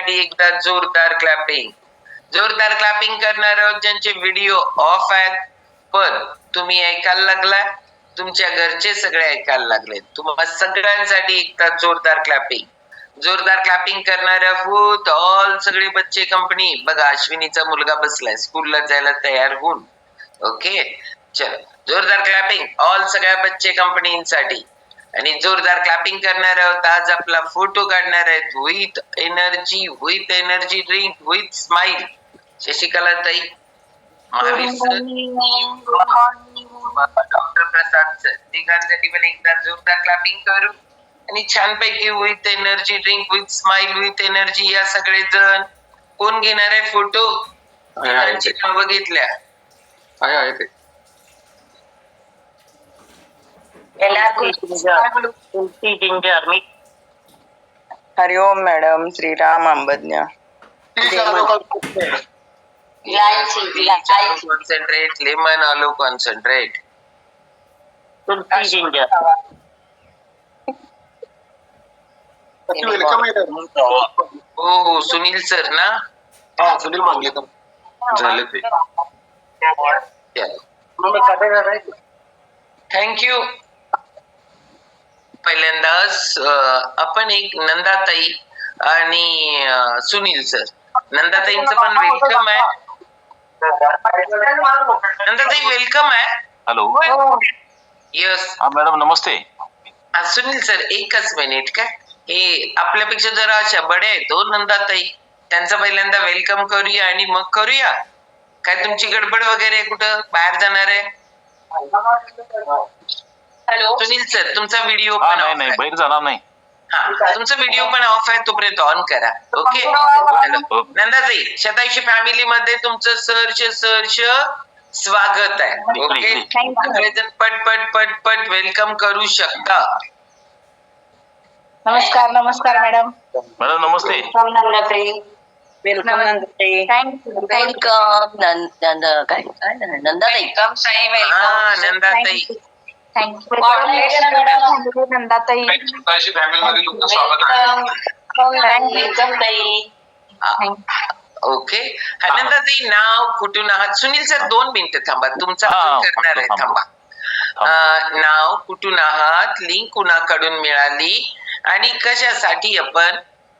साठी एकदा जोरदार क्लॅपिंग. जोरदार क्लॅपिंग करणार आहोत ज्यांचे व्हिडिओ ऑफ आहेत, पण तुम्ही ऐकायला लागला, तुमच्या घरचे सगळे ऐकायला लागले. तुम्हाला सगळ्यांसाठी एकदा जोरदार क्लॅपिंग. जोरदार क्लॅपिंग करणार आहोत ऑल सगळे बच्चे कंपनी. बघा अश्विनीचा मुलगा बसलाय स्कूलला जायला तयार होऊन. ओके चल, जोरदार क्लॅपिंग ऑल सगळ्या बच्चे कंपनीसाठी. आणि जोरदार क्लॅपिंग करणार आहोत. आज आपला फोटो काढणार आहेत with energy drink with smile. Shashikala ताई, Mahavir sir, doctor Prasad sir, तिघांसाठी पण एकदा जोरदार क्लॅपिंग करू. आणि छानपैकी with energy drink with smile with energy या सगळे जण कोण घेणार आहे फोटो? तिघांची नावं घेतल्या आहे ते हरिओम मॅडम. श्रीराम आंबज्ञ. कॉन्सन्ट्रेट लेमन आलो कॉन्सन्ट्रेट. हो हो सुनील सर ना. हा सुनील मांगलेकर झाले ते. थँक्यू. पहिल्यांदाच आपण एक नंदाताई आणि सुनील सर. नंदाताईंचं पण वेलकम आहे. नंदाताई वेलकम आहे. हॅलो. यस मॅडम नमस्ते. सुनील सर एकच मिनिट काय, हे आपल्यापेक्षा जरा अशा बडे आहेत हो नंदाताई. त्यांचं पहिल्यांदा वेलकम करूया आणि मग करूया. काय तुमची गडबड वगैरे कुठं बाहेर जाणार आहे? हॅलो सुनील सर तुमचा व्हिडिओ हा पण नाही ऑफ नाही आहे. बाहेर जाणार नाही. हा तुमचा व्हिडिओ पण ऑफ आहे, तोपर्यंत ऑन करा. ओके हॅलो नंदाताई, शतायुषी फॅमिली मध्ये तुमचं सहर्ष स्वागत आहे. ओके सगळेजण पट पट पट पट वेलकम करू शकता. नमस्कार. नमस्कार मॅडम. मॅडम नमस्ते. नंदाताई. वेलकम नंदाताई. वेलकम नंदाताई. हा नंदाताई नंदाताई. ओके. नंदाताई नाव कुठून आहात? सुनील सर 2 मिनिटं थांबा, तुमचा करणार आहे थांबा. नाव कुठून आहात, लिंक कुणाकडून मिळाली आणि कशासाठी आपण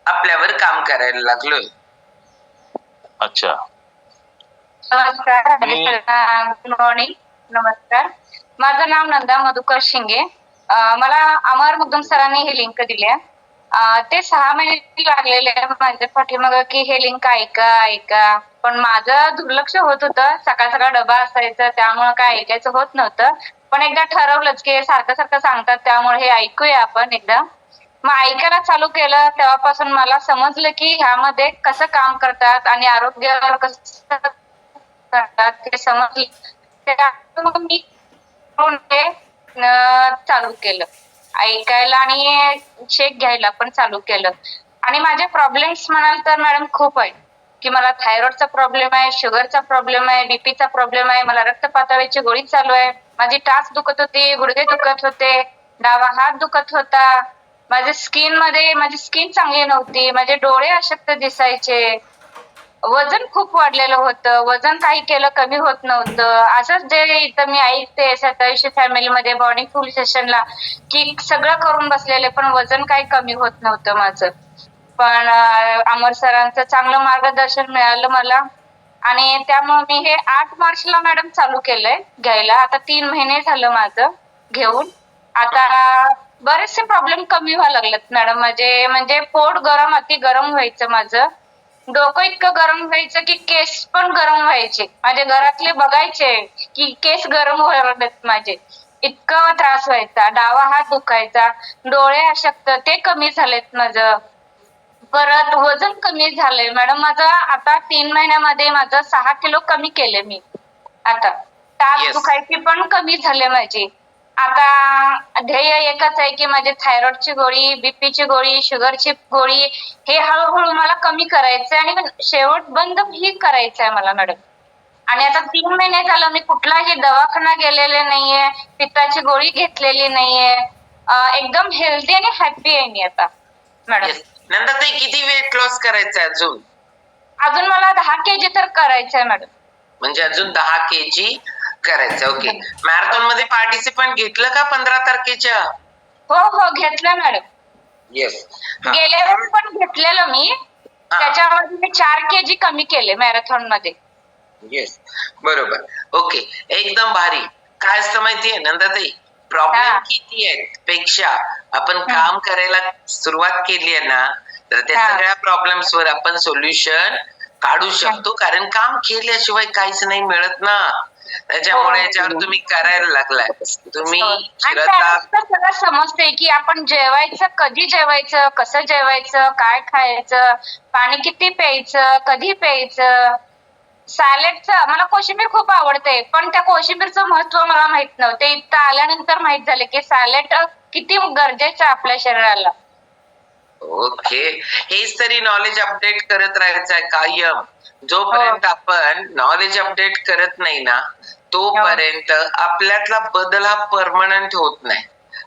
आपल्यावर काम करायला लागलोय? अच्छा. नमस्कार. Good morning. नमस्कार. माझं नाव नंदा मधुकर शिंगे. मला अमर मुद्दम सरांनी ही लिंक दिली आहे. ते 6 महिने लागलेले माझ्या पाठीमाग की हे लिंक ऐका, पण माझं दुर्लक्ष होत होतं. सकाळ सकाळ डबा असायचा त्यामुळे काय ऐकायचं होत नव्हतं. पण एकदा ठरवलंच की सारखं सांगतात त्यामुळे हे ऐकूया आपण एकदा. मग ऐकायला चालू केलं तेव्हापासून मला समजलं की ह्यामध्ये कसं काम करतात आणि आरोग्यावर कसं करतात ते समजलं. मग मी चालू केलं ऐकायला आणि शेक घ्यायला पण चालू केलं. आणि माझे प्रॉब्लेम्स म्हणाल तर मॅडम खूप आहेत की मला थायरॉइडचा प्रॉब्लेम आहे, शुगरचा प्रॉब्लेम आहे, बीपीचा प्रॉब्लेम आहे, मला रक्तपातळीची गोळी चालू आहे, माझी टाच दुखत होती, गुडघे दुखत होते, डावा हात दुखत होता, माझ्या माझी स्किन चांगली नव्हती, माझे डोळे अशक्त दिसायचे, वजन खूप वाढलेलं होतं, वजन काही केलं कमी होत नव्हतं. असंच जे इथं मी ऐकते शतायुषी फॅमिलीमध्ये मॉर्निंग फुल सेशनला की सगळं करून बसलेले पण वजन काही कमी होत नव्हतं माझं. पण अमर सरांचं चांगलं मार्गदर्शन मिळालं मला आणि त्यामुळे मी हे 8 मार्चला मॅडम चालू केलंय घ्यायला. आता 3 महिने झालं माझं घेऊन. आता बरेचसे प्रॉब्लेम कमी व्हायला लागलेत मॅडम. म्हणजे पोट गरम, अति गरम व्हायचं माझं, डोकं इतकं गरम व्हायचं की केस पण गरम व्हायचे. माझे घरातले बघायचे की केस गरम व्हायला माझे, इतकं त्रास व्हायचा. डावा हात दुखायचा, डोळे अशक्त ते कमी झालेत माझं. परत वजन कमी झालंय मॅडम माझं. आता 3 महिन्यामध्ये माझं 6 किलो कमी केले मी. आता टाच दुखायची पण कमी झाले माझी. आता ध्येय एकच आहे की माझी थायरॉइडची गोळी, बीपीची गोळी, शुगरची गोळी हे हळूहळू मला कमी करायचंय आणि शेवट बंद ही करायचंय मला मॅडम. आणि आता 3 महिने झालं मी कुठलाही दवाखाना गेलेले नाहीये, पित्ताची गोळी घेतलेली नाहीये, एकदम हेल्दी आणि हॅपी आहे मी आता मॅडम. नंतर किती वेट लॉस करायचं अजून? अजून मला 10 kg तर करायचंय मॅडम. म्हणजे अजून 10 kg करायचं. ओके. मॅरेथॉन मध्ये पार्टिसिपंट घेतलं का 15 तारखेच्या? हो घेतलं मॅडम. येस. गेल्या वेळेस पण घेतलेलं मी. त्याच्यामध्ये मी 4 kg कमी केले मॅरेथॉन मध्ये. येस, बरोबर. ओके, एकदम भारी. काय असतं माहितीये नंदाताई, प्रॉब्लेम किती आहेत पेक्षा आपण काम करायला सुरुवात केली आहे ना, तर त्या सगळ्या प्रॉब्लेम्स वर आपण सोल्युशन काढू शकतो. कारण काम केल्याशिवाय काहीच नाही मिळत ना. त्याच्यामुळे याच्यावर तुम्ही करायला लागलाय. तुम्ही आणि त्यानंतर सगळं समजते की आपण जेवायचं, कधी जेवायचं, कसं जेवायचं, काय खायचं, पाणी किती प्यायचं, कधी प्यायचं. सॅलेडचं मला कोशिंबीर खूप आवडते, पण त्या कोशिंबीरचं महत्व मला माहित नव्हते. इथं आल्यानंतर माहित झालं की सॅलेड किती गरजेचं आहे आपल्या शरीराला. ओके, हेच तरी नॉलेज अपडेट करत राहायचं आहे कायम. जोपर्यंत आपण नॉलेज अपडेट करत नाही ना, तोपर्यंत आपल्यातला बदल हा परमनंट होत नाही.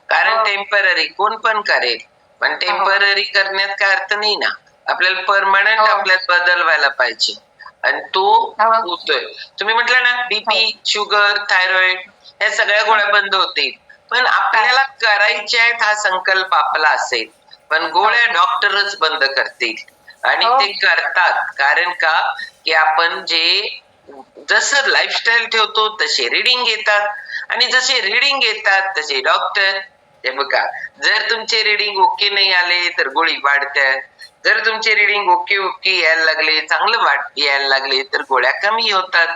कारण टेम्पररी कोण पण करेल, पण टेम्पररी करण्यात काय अर्थ नाही ना. आपल्याला परमनंट आपल्यात बदल व्हायला पाहिजे आणि तो होतोय. तुम्ही म्हटलं ना बीपी, शुगर, थायरॉइड या सगळ्या गोळ्या बंद होतील, पण आपल्याला करायच्या आहेत हा संकल्प आपला असेल. पण गोळ्या डॉक्टरच बंद करतील आणि ते करतात. कारण का की आपण जे जसं लाईफस्टाईल ठेवतो तसे रिडिंग घेतात आणि जसे रिडिंग घेतात तसे डॉक्टर. हे बघा, जर तुमचे रिडिंग ओके नाही आले तर गोळी वाढतात. जर तुमचे रिडिंग ओके यायला लागले, चांगलं यायला लागले तर गोळ्या कमी होतात.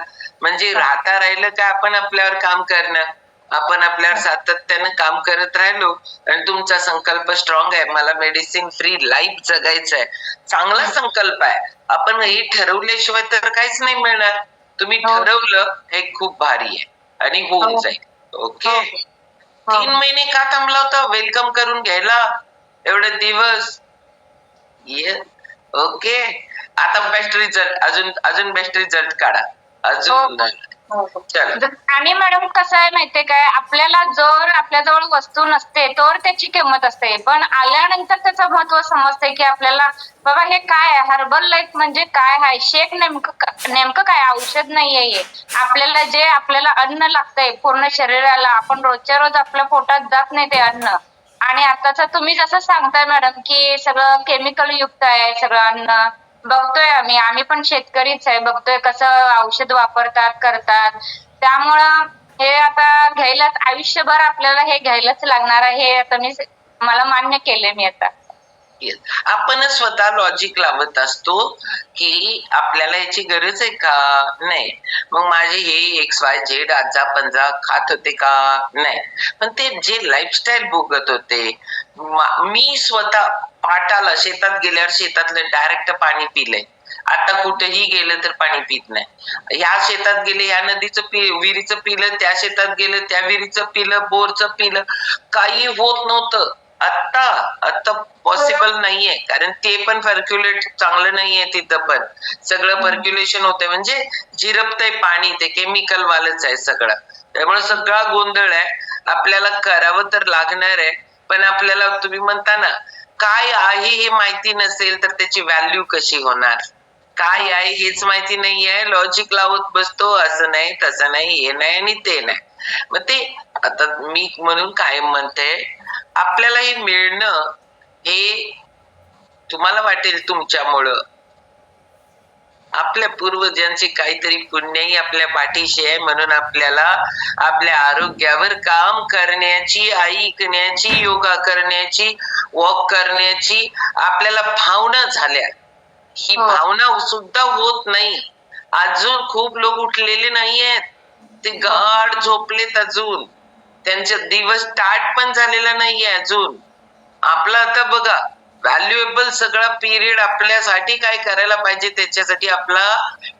म्हणजे राहिलं का आपण आपल्यावर काम करणं, आपण आपल्यावर सातत्यानं काम करत राहिलो आणि तुमचा संकल्प स्ट्रॉंग आहे, मला मेडिसिन फ्री लाईफ जगायचं आहे, चांगला संकल्प आहे. आपण हे ठरवल्याशिवाय तर काहीच नाही मिळणार. तुम्ही ठरवलं हे खूप भारी आहे आणि होऊन जाईल. ओके. 3 महिने का थांबला होता वेलकम करून घ्यायला एवढे दिवस? ओके, आता बेस्ट रिझल्ट, अजून बेस्ट रिझल्ट काढा अजून. चला. आणि मॅडम कसं आहे माहितीये काय, आपल्याला जर आपल्याजवळ वस्तू नसते तर त्याची किंमत असते, पण आल्यानंतर त्याचं महत्व समजते की आपल्याला बाबा हे काय आहे, हर्बल लाईफ म्हणजे काय आहे, शेक नेमकं काय, औषध नाहीये. आपल्याला जे आपल्याला अन्न लागतंय पूर्ण शरीराला, आपण रोजच्या रोज आपल्या पोटात जात नाही ते अन्न. आणि आताच तुम्ही जसं सांगताय मॅडम की सगळं केमिकल युक्त आहे सगळं अन्न. बघतोय आम्ही पण शेतकरीच आहे, बघतोय कसं औषध वापरतात करतात. त्यामुळं हे आता घ्यायलाच आयुष्यभर आपल्याला हे घ्यायलाच लागणार आहे. हे आता मला मान्य केलंय मी आता. आपणच स्वतः लॉजिक लावत असतो की आपल्याला याची गरज आहे का नाही, मग माझे हे XYZ आजा पंजा खात होते का नाही, पण ते जे लाईफस्टाईल भोगत होते. मी स्वतः पाटाला शेतात गेल्यावर शेतातलं डायरेक्ट पाणी पिलंय. आता कुठेही गेलं तर पाणी पित नाही. ह्या शेतात गेले ह्या नदीचं विहिरीचं पिलं, त्या शेतात गेलं त्या विहिरीचं पिलं, बोरचं पिलं, काही होत नव्हतं. आता पॉसिबल नाहीये, कारण ते पण पर्क्युलेट चांगलं नाहीये तिथं, पण सगळं पर्क्युलेशन होतंय म्हणजे जिरपतंय पाणी, ते केमिकल वालच आहे सगळं. त्यामुळे सगळा गोंधळ आहे. आपल्याला करावं तर लागणार आहे, पण आपल्याला तुम्ही म्हणता ना काय आहे हे माहिती नसेल तर त्याची व्हॅल्यू कशी होणार. काय आहे हेच माहिती नाहीये, लॉजिक लावत बसतो, असं नाही तसं नाही हे नाही आणि ते नाही. मग ते आता मी म्हणून कायम म्हणते, आपल्याला हे मिळणं हे तुम्हाला वाटेल तुमच्यामुळं, आपल्या पूर्वजांची काहीतरी पुण्यही आपल्या पाठीशी आहे, म्हणून आपल्याला आपल्या आरोग्यावर काम करण्याची, ऐकण्याची, योगा करण्याची, वॉक करण्याची आपल्याला भावना झाल्या. ही भावना सुद्धा होत नाही. अजून खूप लोक उठलेले नाहीयेत, ते गाढ झोपलेत अजून, त्यांचा दिवस स्टार्ट पण झालेला नाहीये अजून. आपला आता बघा व्हॅल्युएबल सगळा पिरियड आपल्यासाठी काय करायला पाहिजे त्याच्यासाठी आपला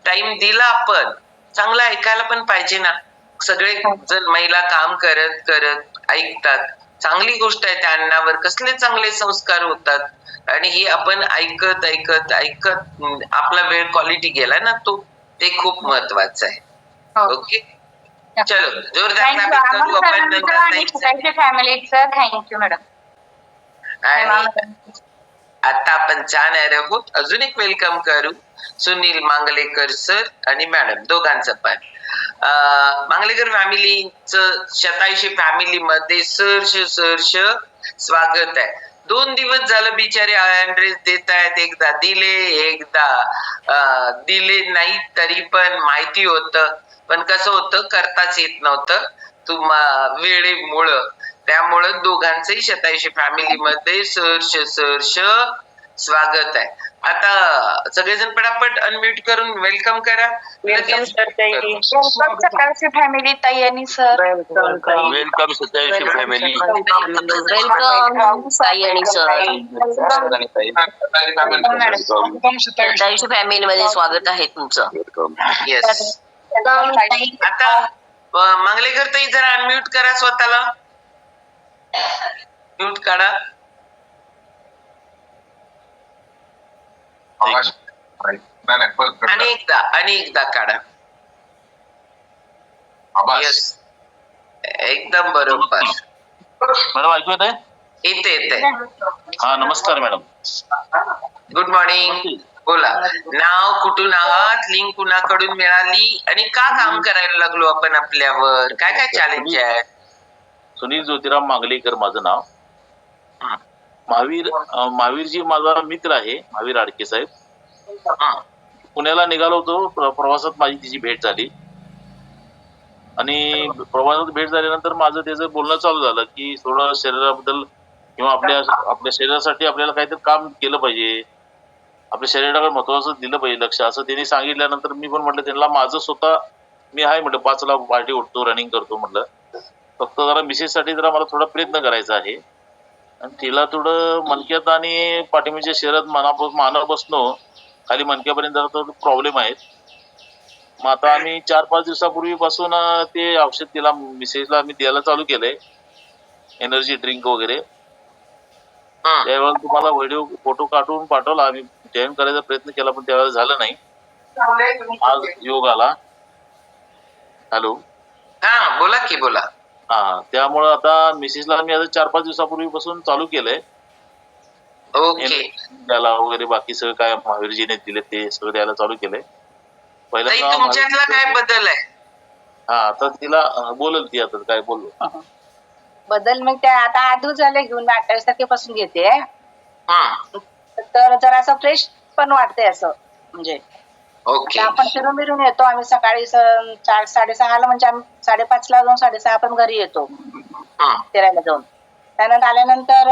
टाइम दिला आपण. चांगलं ऐकायला पण पाहिजे ना. सगळे जण महिला काम करत करत ऐकतात, चांगली गोष्ट आहे. त्या अन्नावर कसले चांगले संस्कार होतात आणि हे आपण ऐकत ऐकत ऐकत आपला वेळ क्वालिटी गेला ना, तो ते खूप महत्वाचं आहे. ओके, चलो जोरदार फॅमिलीचं थँक्यू मॅडम. आता आपण जाणार आहोत. अजून एक वेलकम करू सुनील मांगलेकर सर आणि मॅडम दोघांचं पण. मांगलेकर फॅमिलीच 87 फॅमिली मध्ये सहर्ष स्वागत आहे. 2 दिवस झालं बिचारे ऍड्रेस देत आहेत. एकदा दिले नाही तरी पण माहिती होतं, पण कसं होतं करताच येत नव्हतं वेळेमुळं. त्यामुळं दोघांचंही 87 फॅमिली मध्ये सहर्ष स्वागत आहे. आता सगळेजण पटापट अनम्यूट करून वेलकम करा. वेलकम सर ताई. वेलकम सकाळची फॅमिली ताई आणि sir. Welcome 87 family. Welcome Sai आणि सर. सत्तावीसशे फॅमिली मध्ये स्वागत आहे तुमचं. येस. आता मांगलेकर ताई जरा अनम्यूट करा स्वतःला. म्यूट काढा. आणि एकदा काढा. येस, एकदम बरोबर. मॅडम ऐकू येत आहे? येते. हा नमस्कार मॅडम. Good morning. बोला, नाव, कुठून आहात, लिंक कुणाकडून मिळाली आणि का काम करायला लागलो आपण आपल्यावर, काय काय चॅलेंज आहे? सुनील ज्योतिराम मांगलेकर माझं नाव. हं, महावीरजी माझा मित्र आहे, महावीर आडके साहेब. हं, पुण्याला निघालो होतो. प्रवासात माझी तिची भेट झाली आणि प्रवासात भेट झाल्यानंतर माझं त्याचं बोलणं चालू झालं की थोडं शरीराबद्दल किंवा आपल्या शरीरासाठी आपल्याला काहीतरी काम केलं पाहिजे, आपल्या शरीराकडे महत्वाचं दिलं पाहिजे लक्ष, असं त्यांनी सांगितल्यानंतर मी पण म्हटलं त्यांना माझं स्वतः मी आहे म्हटलं 5 ला पार्टी उठतो, रनिंग करतो म्हटलं. फक्त जरा मिसेससाठी जरा मला थोडा प्रयत्न करायचा आहे आणि तिला थोडं मणक्यात आणि पाठीमागच्या शरीरात माना बसणं खाली मणक्यापर्यंत जरा प्रॉब्लेम आहेत. मग आता आम्ही 4-5 दिवसापूर्वीपासून ते औषध तिला मिसेसला आम्ही द्यायला चालू केलंय, एनर्जी ड्रिंक वगैरे. हं. त्यावेळेला तुम्हाला व्हिडिओ फोटो काढून पाठवला, आम्ही जॉईन करायचा प्रयत्न केला पण त्यावेळेला झालं नाही. आज योग आला. हॅलो. हा बोला की बोला. हा, त्यामुळं आता मिसेसला आम्ही आता 4-5 दिवसापूर्वीपासून चालू केलंय ओके. द्यायला वगैरे, बाकी सगळं काय महावीरजीने दिले ते सगळं द्यायला चालू केलंय. ताई पहिल्यांदा तुमच्यातला काय बदल आहे? हा, आता तिला बोलल ती आता काय बोललो. बदल मग त्या आता 8 दिवस झाले घेऊन, 28 तारखेपासून घेते. हं, तर जरा असं फ्रेश पण वाटतंय असं, म्हणजे ओके. आता आपण फिरून येतो. आम्ही सकाळी 4-6:30 म्हणजे आम्ही 5:30 ला जाऊन 6:30 पण घरी येतो हं, फिरायला जाऊन. त्यानंतर आल्यानंतर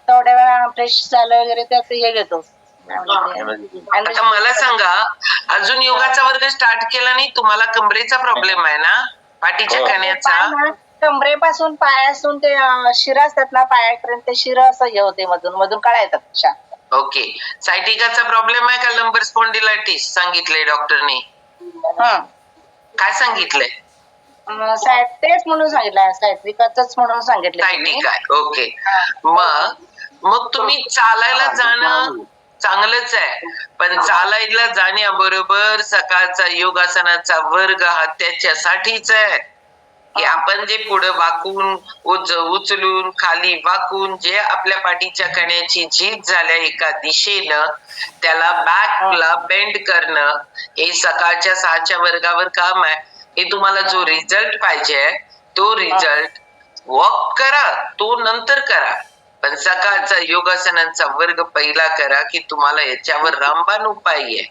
थोड्या वेळा फ्रेश झालं वगैरे त्याचं हे घेतो. आता मला सांगा, अजून योगाचा वर्ग स्टार्ट केला नाही? तुम्हाला कमरेचा प्रॉब्लेम आहे ना, पाठीच्या कण्याचा? कमरेपासून पायासून ते शिरा असतात ना पायापर्यंत, ते शिरा असं हे होते, मधून काळा येतात अशा. ओके. सायटिकाचा प्रॉब्लेम आहे का? लंबर स्पॉन्डिलायटिस सांगितलंय डॉक्टरने? काय सांगितलंय? तेच म्हणून सांगितलं, सायट्रिकाच म्हणून सांगितलं. सायटिक आहे. ओके. मग तुम्ही चालायला जाणं चांगलंच आहे, पण चालायला जाण्याबरोबर सकाळचा योगासनाचा वर्ग हा त्याच्यासाठीच आहे की आपण जे पुढे वाकून उचलून खाली वाकून जे आपल्या पाठीच्या कण्याची झीज झाल्या एका दिशेनं, त्याला बॅकला बेंड करणं हे सकाळच्या 6च्या वर्गावर काम आहे. हे तुम्हाला जो रिझल्ट पाहिजे तो रिझल्ट वॉक करा, तो नंतर करा, पण सकाळचा योगासनांचा वर्ग पहिला करा की तुम्हाला याच्यावर रामबाण उपाय आहे.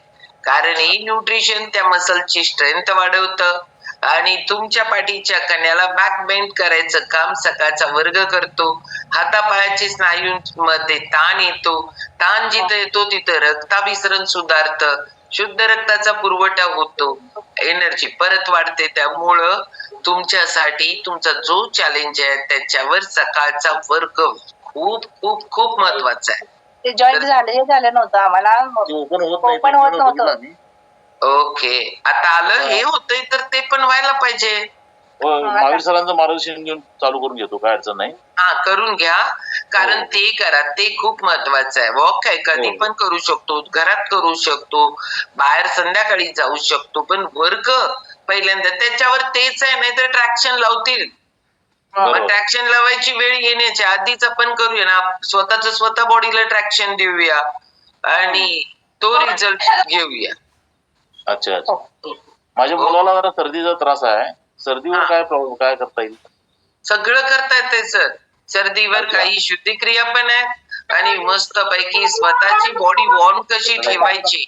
कारण हे न्यूट्रिशन त्या मसलची स्ट्रेंथ वाढवतं आणि तुमच्या पाठीच्या कण्याला बॅक बेंड करायचं काम सकाळचा वर्ग करतो. हातापायाच्या स्नायूंमध्ये ताण येतो, ताण जिथं येतो तिथं रक्ताभिसरण सुधारतं, शुद्ध रक्ताचा पुरवठा होतो, एनर्जी परत वाढते. त्यामुळं तुमच्यासाठी तुमचा जो चॅलेंज आहे त्याच्यावर सकाळचा वर्ग खूप खूप खूप महत्वाचा आहे. ते जॉईंट झालं नव्हतं आम्हाला, ओपन होत नव्हतं. ओके, आता आलं हे होतंय तर ते पण व्हायला पाहिजे. महावीर सरांचं मार्गदर्शन घेऊन चालू करून घेतो, काय अडचण नाही. हा, करून घ्या, कारण ते करा, ते खूप महत्वाचं आहे. वॉक आहे कधी पण करू शकतो, घरात करू शकतो, बाहेर संध्याकाळी जाऊ शकतो, पण वर्ग पहिल्यांदा त्याच्यावर तेच आहे, नाहीतर ट्रॅक्शन लावतील. बरोबर. ट्रॅक्शन लावायची वेळ येण्याच्या आधीच आपण करूया ना, स्वतः बॉडीला ट्रॅक्शन देऊया आणि तो रिझल्ट घेऊया. अच्छा अच्छा. माझ्या मुलाला जरा सर्दीचा त्रास आहे. सर्दीवर हा. काय प्रॉब्लेम काय करता येईल? सगळं करता येते सर. सर्दीवर अच्छा. काही शुद्धिक्रिया पण आहे आणि मस्त पैकी स्वतःची बॉडी वॉर्म कशी ठेवायची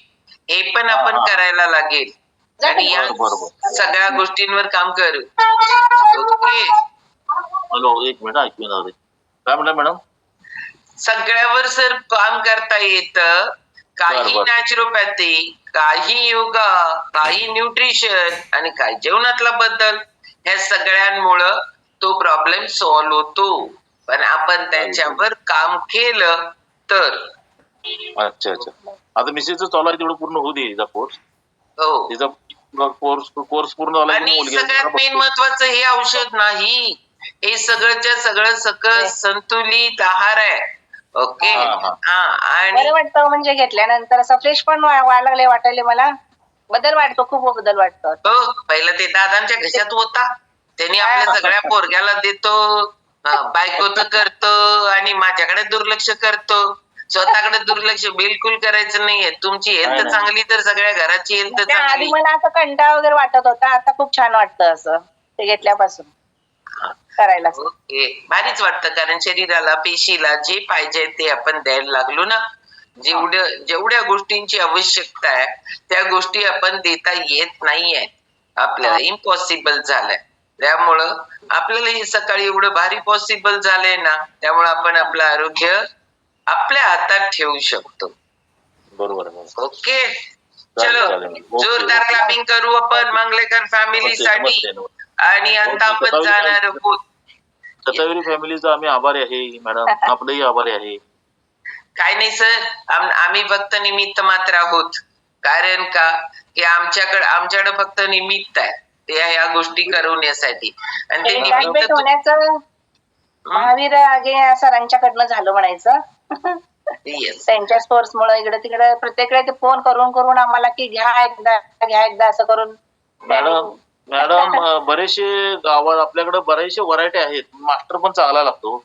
हे पण आपण हा. करायला लागेल आणि या बरोबर. सगळ्या गोष्टींवर काम करू. ओके. हॅलो, एक मिनिट ऐकून जाऊ दे. काय म्हणलं मॅडम? सगळ्यावर सर काम करता येतं. काही बरं. नॅचरोपॅथी, काही योगा, काही न्यूट्रिशन आणि काही जेवणातला बदल, ह्या सगळ्यांमुळं तो प्रॉब्लेम सॉल्व्ह होतो. पण आपण त्याच्यावर काम केलं तर. अच्छा अच्छा. आता मिसेसचं चालू आहे तेवढं पूर्ण होऊ दे तिचा कोर्स. हो. तिचा कोर्स पूर्ण झाला की आणि मुलगी सगळ्यात मेन महत्वाचं हे औषध नाही, हे सगळंच्या सगळं सकस संतुलित आहार आहे. ओके. हा. हा. आणि बरं वाटतं म्हणजे घेतल्यानंतर असं फ्रेश पण व्हायला लागले वाटायले मला. बदल वाटतो, खूप बदल वाटतो. हो, पहिलं ते दादांच्या घशात होता, त्यांनी आपल्या सगळ्या पोरग्याला देतो, बायकोचं करतो आणि माझ्याकडे दुर्लक्ष करतो. स्वतःकडे दुर्लक्ष बिलकुल करायचं नाहीये. तुमची हेल्थ नाही. चांगली तर सगळ्या घराची हेल्थ त्या आधी चांगली. मला असं कंटाळा वगैरे वाटत होता, आता खूप छान वाटतं असं ते घेतल्यापासून करायला. ओके. भारीच वाटतं कारण शरीराला पेशीला जे पाहिजे ते आपण द्यायला लागलो ना. जेवढ्या गोष्टींची आवश्यकता आहे त्या गोष्टी आपण देता येत नाहीये. आपल्याला इम्पॉसिबल झालंय. त्यामुळं आपल्याला हे सकाळी एवढं भारी पॉसिबल झालंय ना, त्यामुळे आपण आपलं आरोग्य आपल्या हातात ठेवू शकतो. बरोबर आहे. ओके. चालेल, चलो, चालेल. ओके. जोरदार क्लॅपिंग करू आपण मंगलेकर फॅमिलीसाठी. नमस्ते, नमस्ते. आणि आता आपण जाणार आहोत. शतावरी फॅमिलीचा आम्ही आभारी आहे मॅडम. आपलंही आभारी आहे. काय नाही सर, आम्ही फक्त निमित्त मात्र आहोत. कारण का की आमच्याकडे फक्त निमित्त आहे ते ह्या गोष्टी करवण्यासाठी आणि ते निमित्त भेट होण्याचं महावीर आगे सरांच्याकडनं झालं म्हणायचं. Yes. त्यांच्या कोर्स मुळे इकडे तिकडे प्रत्येकडे ते फोन करून आम्हाला की घ्या एकदा असं करून. मॅडम बरेचसे गावात आपल्याकडे बरेचसे व्हरायटी आहेत. मास्टर पण चांगला लागतो.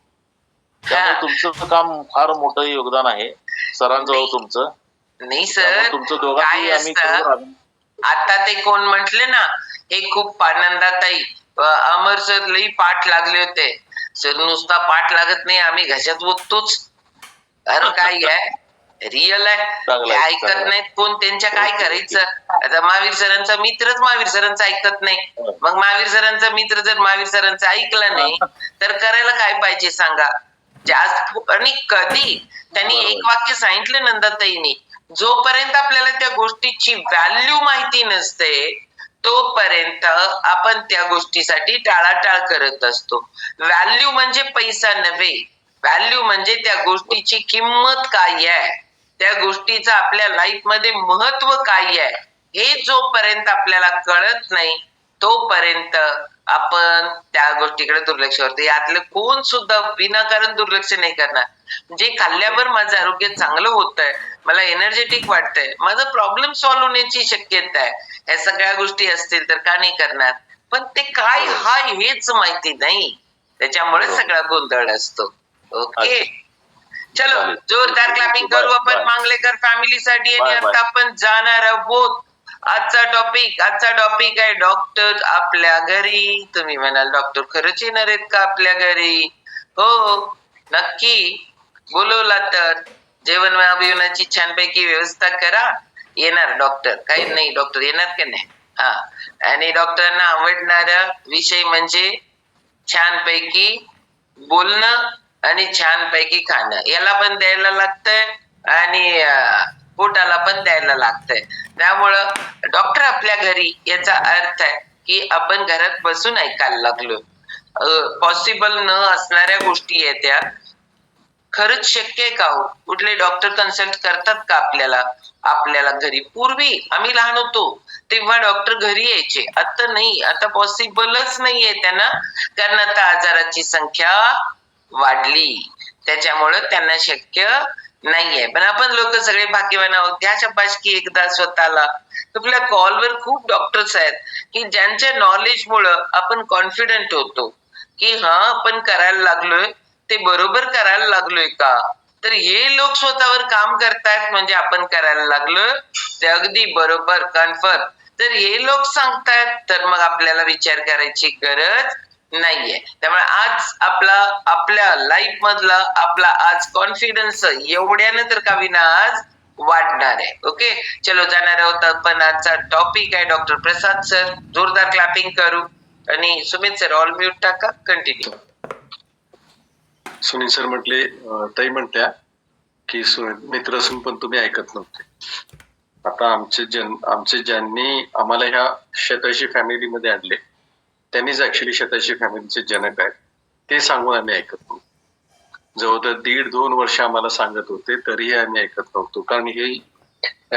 त्यामुळे तुमचं काम फार मोठं योगदान आहे सरांचं तुमचं. नाही सर, तुमचं दोघांनी आम्ही आता ते कोण म्हटले ना, हे खूप आनंदाताई अमर सर लई पाठ लागले होते. सर नुसता पाठ लागत नाही, आम्ही घशात ओततोच. अरे काय आहे, रिअल आहे. ते ऐकत नाहीत कोण, त्यांच्या काय करायचं. आता महावीर सरांचा मित्रच महावीर सरांचं ऐकत नाही. मग महावीर सरांचा मित्र जर महावीर सरांचं ऐकलं नाही तर करायला काय पाहिजे सांगा. जास्त आणि कधी त्यांनी एक वाक्य सांगितलं नंदाताईंनी, जोपर्यंत आपल्याला त्या गोष्टीची व्हॅल्यू माहिती नसते तोपर्यंत आपण त्या गोष्टीसाठी टाळाटाळ करत असतो. व्हॅल्यू म्हणजे पैसा नव्हे, व्हॅल्यू म्हणजे त्या गोष्टीची किंमत काय आहे, त्या गोष्टीचं आपल्या लाईफ मध्ये महत्व काय आहे, हे जोपर्यंत आपल्याला कळत नाही तोपर्यंत आपण त्या गोष्टीकडे दुर्लक्ष करतो. यातलं कोण सुद्धा विनाकारण दुर्लक्ष नाही करणार. जे खाल्ल्यावर माझं आरोग्य चांगलं होत आहे, मला एनर्जेटिक वाटतंय, माझा प्रॉब्लेम सॉल्व्ह होण्याची शक्यता आहे, या सगळ्या गोष्टी असतील तर का नाही करणार. पण ते काय हा हेच माहिती नाही, त्याच्यामुळे सगळा गोंधळ असतो. ओके. चलो, जोरदार क्लॅपिंग करू आपण मांगलेकर फॅमिलीसाठी. आणि आता आपण जाणार आहोत आजचा टॉपिक आहे डॉक्टर आपल्या घरी. तुम्ही म्हणाल डॉक्टर खरंच येणार आहेत का आपल्या घरी? हो, नक्की. बोलवला तर जेवण जेवणाची छानपैकी व्यवस्था करा, येणार डॉक्टर. काही नाही, डॉक्टर येणार का नाही. हा, आणि डॉक्टरांना आवडणारा विषय म्हणजे छानपैकी बोलणं आणि छानपैकी खाणं. याला पण द्यायला लागतंय आणि पोटाला पण द्यायला लागतंय. त्यामुळं डॉक्टर आपल्या घरी याचा अर्थ आहे की आपण घरात बसून ऐकायला लागलो. पॉसिबल न असणाऱ्या गोष्टी आहेत त्या. खरंच शक्य आहे का हो? कुठले डॉक्टर कन्सल्ट करतात का आपल्याला घरी? पूर्वी आम्ही लहान होतो तेव्हा डॉक्टर घरी यायचे, आता नाही, आता पॉसिबलच नाहीये त्यांना, कारण आता आजाराची संख्या वाढली, त्याच्यामुळं त्यांना शक्य नाहीये. पण आपण लोक सगळे भाग्यवान आहोत. घ्या शाबासकी एकदा स्वतःला. आपल्या कॉलवर खूप डॉक्टर्स आहेत की ज्यांच्या नॉलेजमुळं आपण कॉन्फिडंट होतो की हा आपण करायला लागलोय ते बरोबर करायला लागलोय का, तर हे लोक स्वतःवर काम करतायत म्हणजे आपण करायला लागलोय ते अगदी बरोबर कन्फर्म. तर हे लोक सांगतायत तर मग आपल्याला विचार करायची गरज नाहीये. त्यामुळे आज आपल्या लाईफ मधला आपला आज कॉन्फिडन्स एवढ्यानं तर का विना आज वाढणार आहे. ओके, चलो जाणार आहोत आपण. आजचा टॉपिक आहे डॉक्टर प्रसाद सर. जोरदार क्लॅपिंग करू. आणि सुमित सर ऑल म्यूट टाका, कंटिन्यू. सुनील सर म्हटले, ताई म्हणत्या की मित्र असून पण तुम्ही ऐकत नव्हते. आता आमचे ज्यांनी आम्हाला ह्या शताशी फॅमिलीमध्ये आणले त्यांनीच ऍक्च्युली शताशी फॅमिलीचे जनक आहेत. ते सांगून आम्ही ऐकत नव्हतो. जवळजवळ 1.5-2 वर्ष आम्हाला सांगत होते तरीही आम्ही ऐकत नव्हतो. कारण हे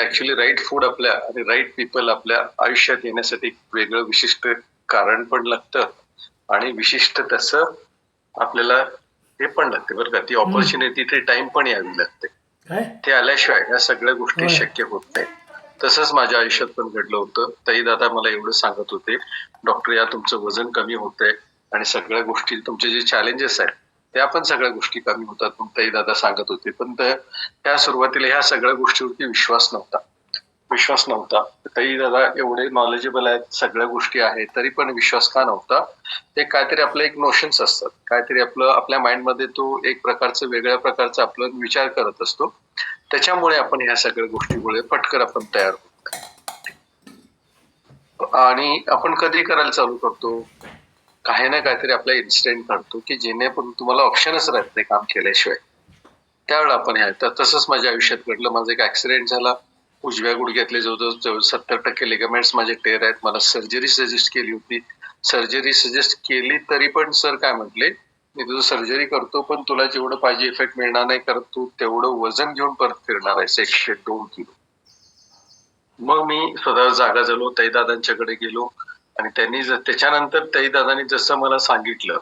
ऍक्च्युली राईट फूड आपल्या आणि राईट पीपल आपल्या आयुष्यात येण्यासाठी वेगळं विशिष्ट कारण पण लागतं आणि विशिष्ट तसं आपल्याला हे पण लागते बरं का. ती ऑपॉर्च्युनिटी, ते टाइम पण यावी लागते. ते आल्याशिवाय या सगळ्या गोष्टी शक्य होत नाही. तसंच माझ्या आयुष्यात पण घडलं होतं. ताई दादा मला एवढं सांगत होते, डॉक्टर या तुमचं वजन कमी होतंय आणि सगळ्या गोष्टी तुमचे जे चॅलेंजेस आहेत त्या पण सगळ्या गोष्टी कमी होतात म्हणून ताई दादा सांगत होते. पण त्या सुरुवातीला ह्या सगळ्या गोष्टीवरती विश्वास नव्हता. ताई दादा एवढे नॉलेजेबल आहेत, सगळ्या गोष्टी आहेत, तरी पण विश्वास का नव्हता. ते काहीतरी आपलं एक नोशन्स असतात, काहीतरी आपल्या माइंडमध्ये तो एक प्रकारचं वेगळ्या प्रकारचा आपलं विचार करत असतो. त्याच्यामुळे आपण ह्या सगळ्या गोष्टीमुळे पटकन आपण तयार होतो. आणि आपण कधी करायला चालू करतो, काही ना काहीतरी आपला इन्सिडेंट काढतो की जेणेकरून तुम्हाला ऑप्शनच राहत नाही काम केल्याशिवाय. त्यावेळेला आपण ह्या तसंच माझ्या आयुष्यात घडलं. माझा एक ऍक्सिडेंट झाला. उजव्या गुडघ्यातले जवळजवळ 70% लिगामेंट्स माझे टेर आहेत. मला सर्जरी सजेस्ट केली होती. सर्जरी सजेस्ट केली तरी पण सर काय म्हटले, मी तुझं सर्जरी करतो पण तुला जेवढं पाहिजे इफेक्ट मिळणार नाही, कारण तू तेवढं वजन घेऊन परत फिरणार आहेस 102 किलो. मग मी स्वतः जागा झालो, ताईदादांच्याकडे गेलो आणि त्यांनी त्याच्यानंतर ताईदादांनी जसं मला सांगितलं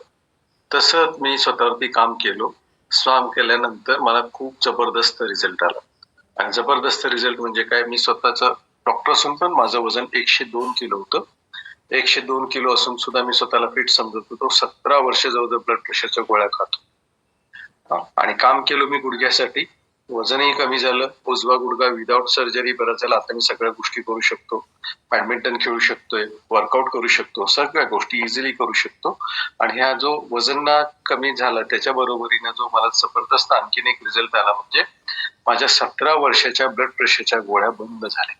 तसं मी स्वतःवरती काम केलो. काम केल्यानंतर मला खूप जबरदस्त रिझल्ट आला. आणि जबरदस्त रिझल्ट म्हणजे काय, मी स्वतःचं डॉक्टर असून पण माझं वजन 102 किलो होतं. 102 किलो असून सुद्धा मी स्वतःला फिट समजत होतो. 17 वर्ष जवळजवळ ब्लड प्रेशरच्या गोळ्या खातो आणि काम केलं मी गुडघ्यासाठी. वजनही कमी झालं. उजवा गुडघा विदाऊट सर्जरी बरा झाला. आता मी सगळ्या गोष्टी करू शकतो. बॅडमिंटन खेळू शकतोय, वर्कआउट करू शकतो, सगळ्या गोष्टी इझिली करू शकतो. आणि ह्या जो वजन कमी झाला त्याच्या बरोबरीनं जो मला जबरदस्त आणखीन एक रिझल्ट आला म्हणजे माझ्या 17 वर्षाच्या ब्लड प्रेशरच्या गोळ्या बंद झाल्या.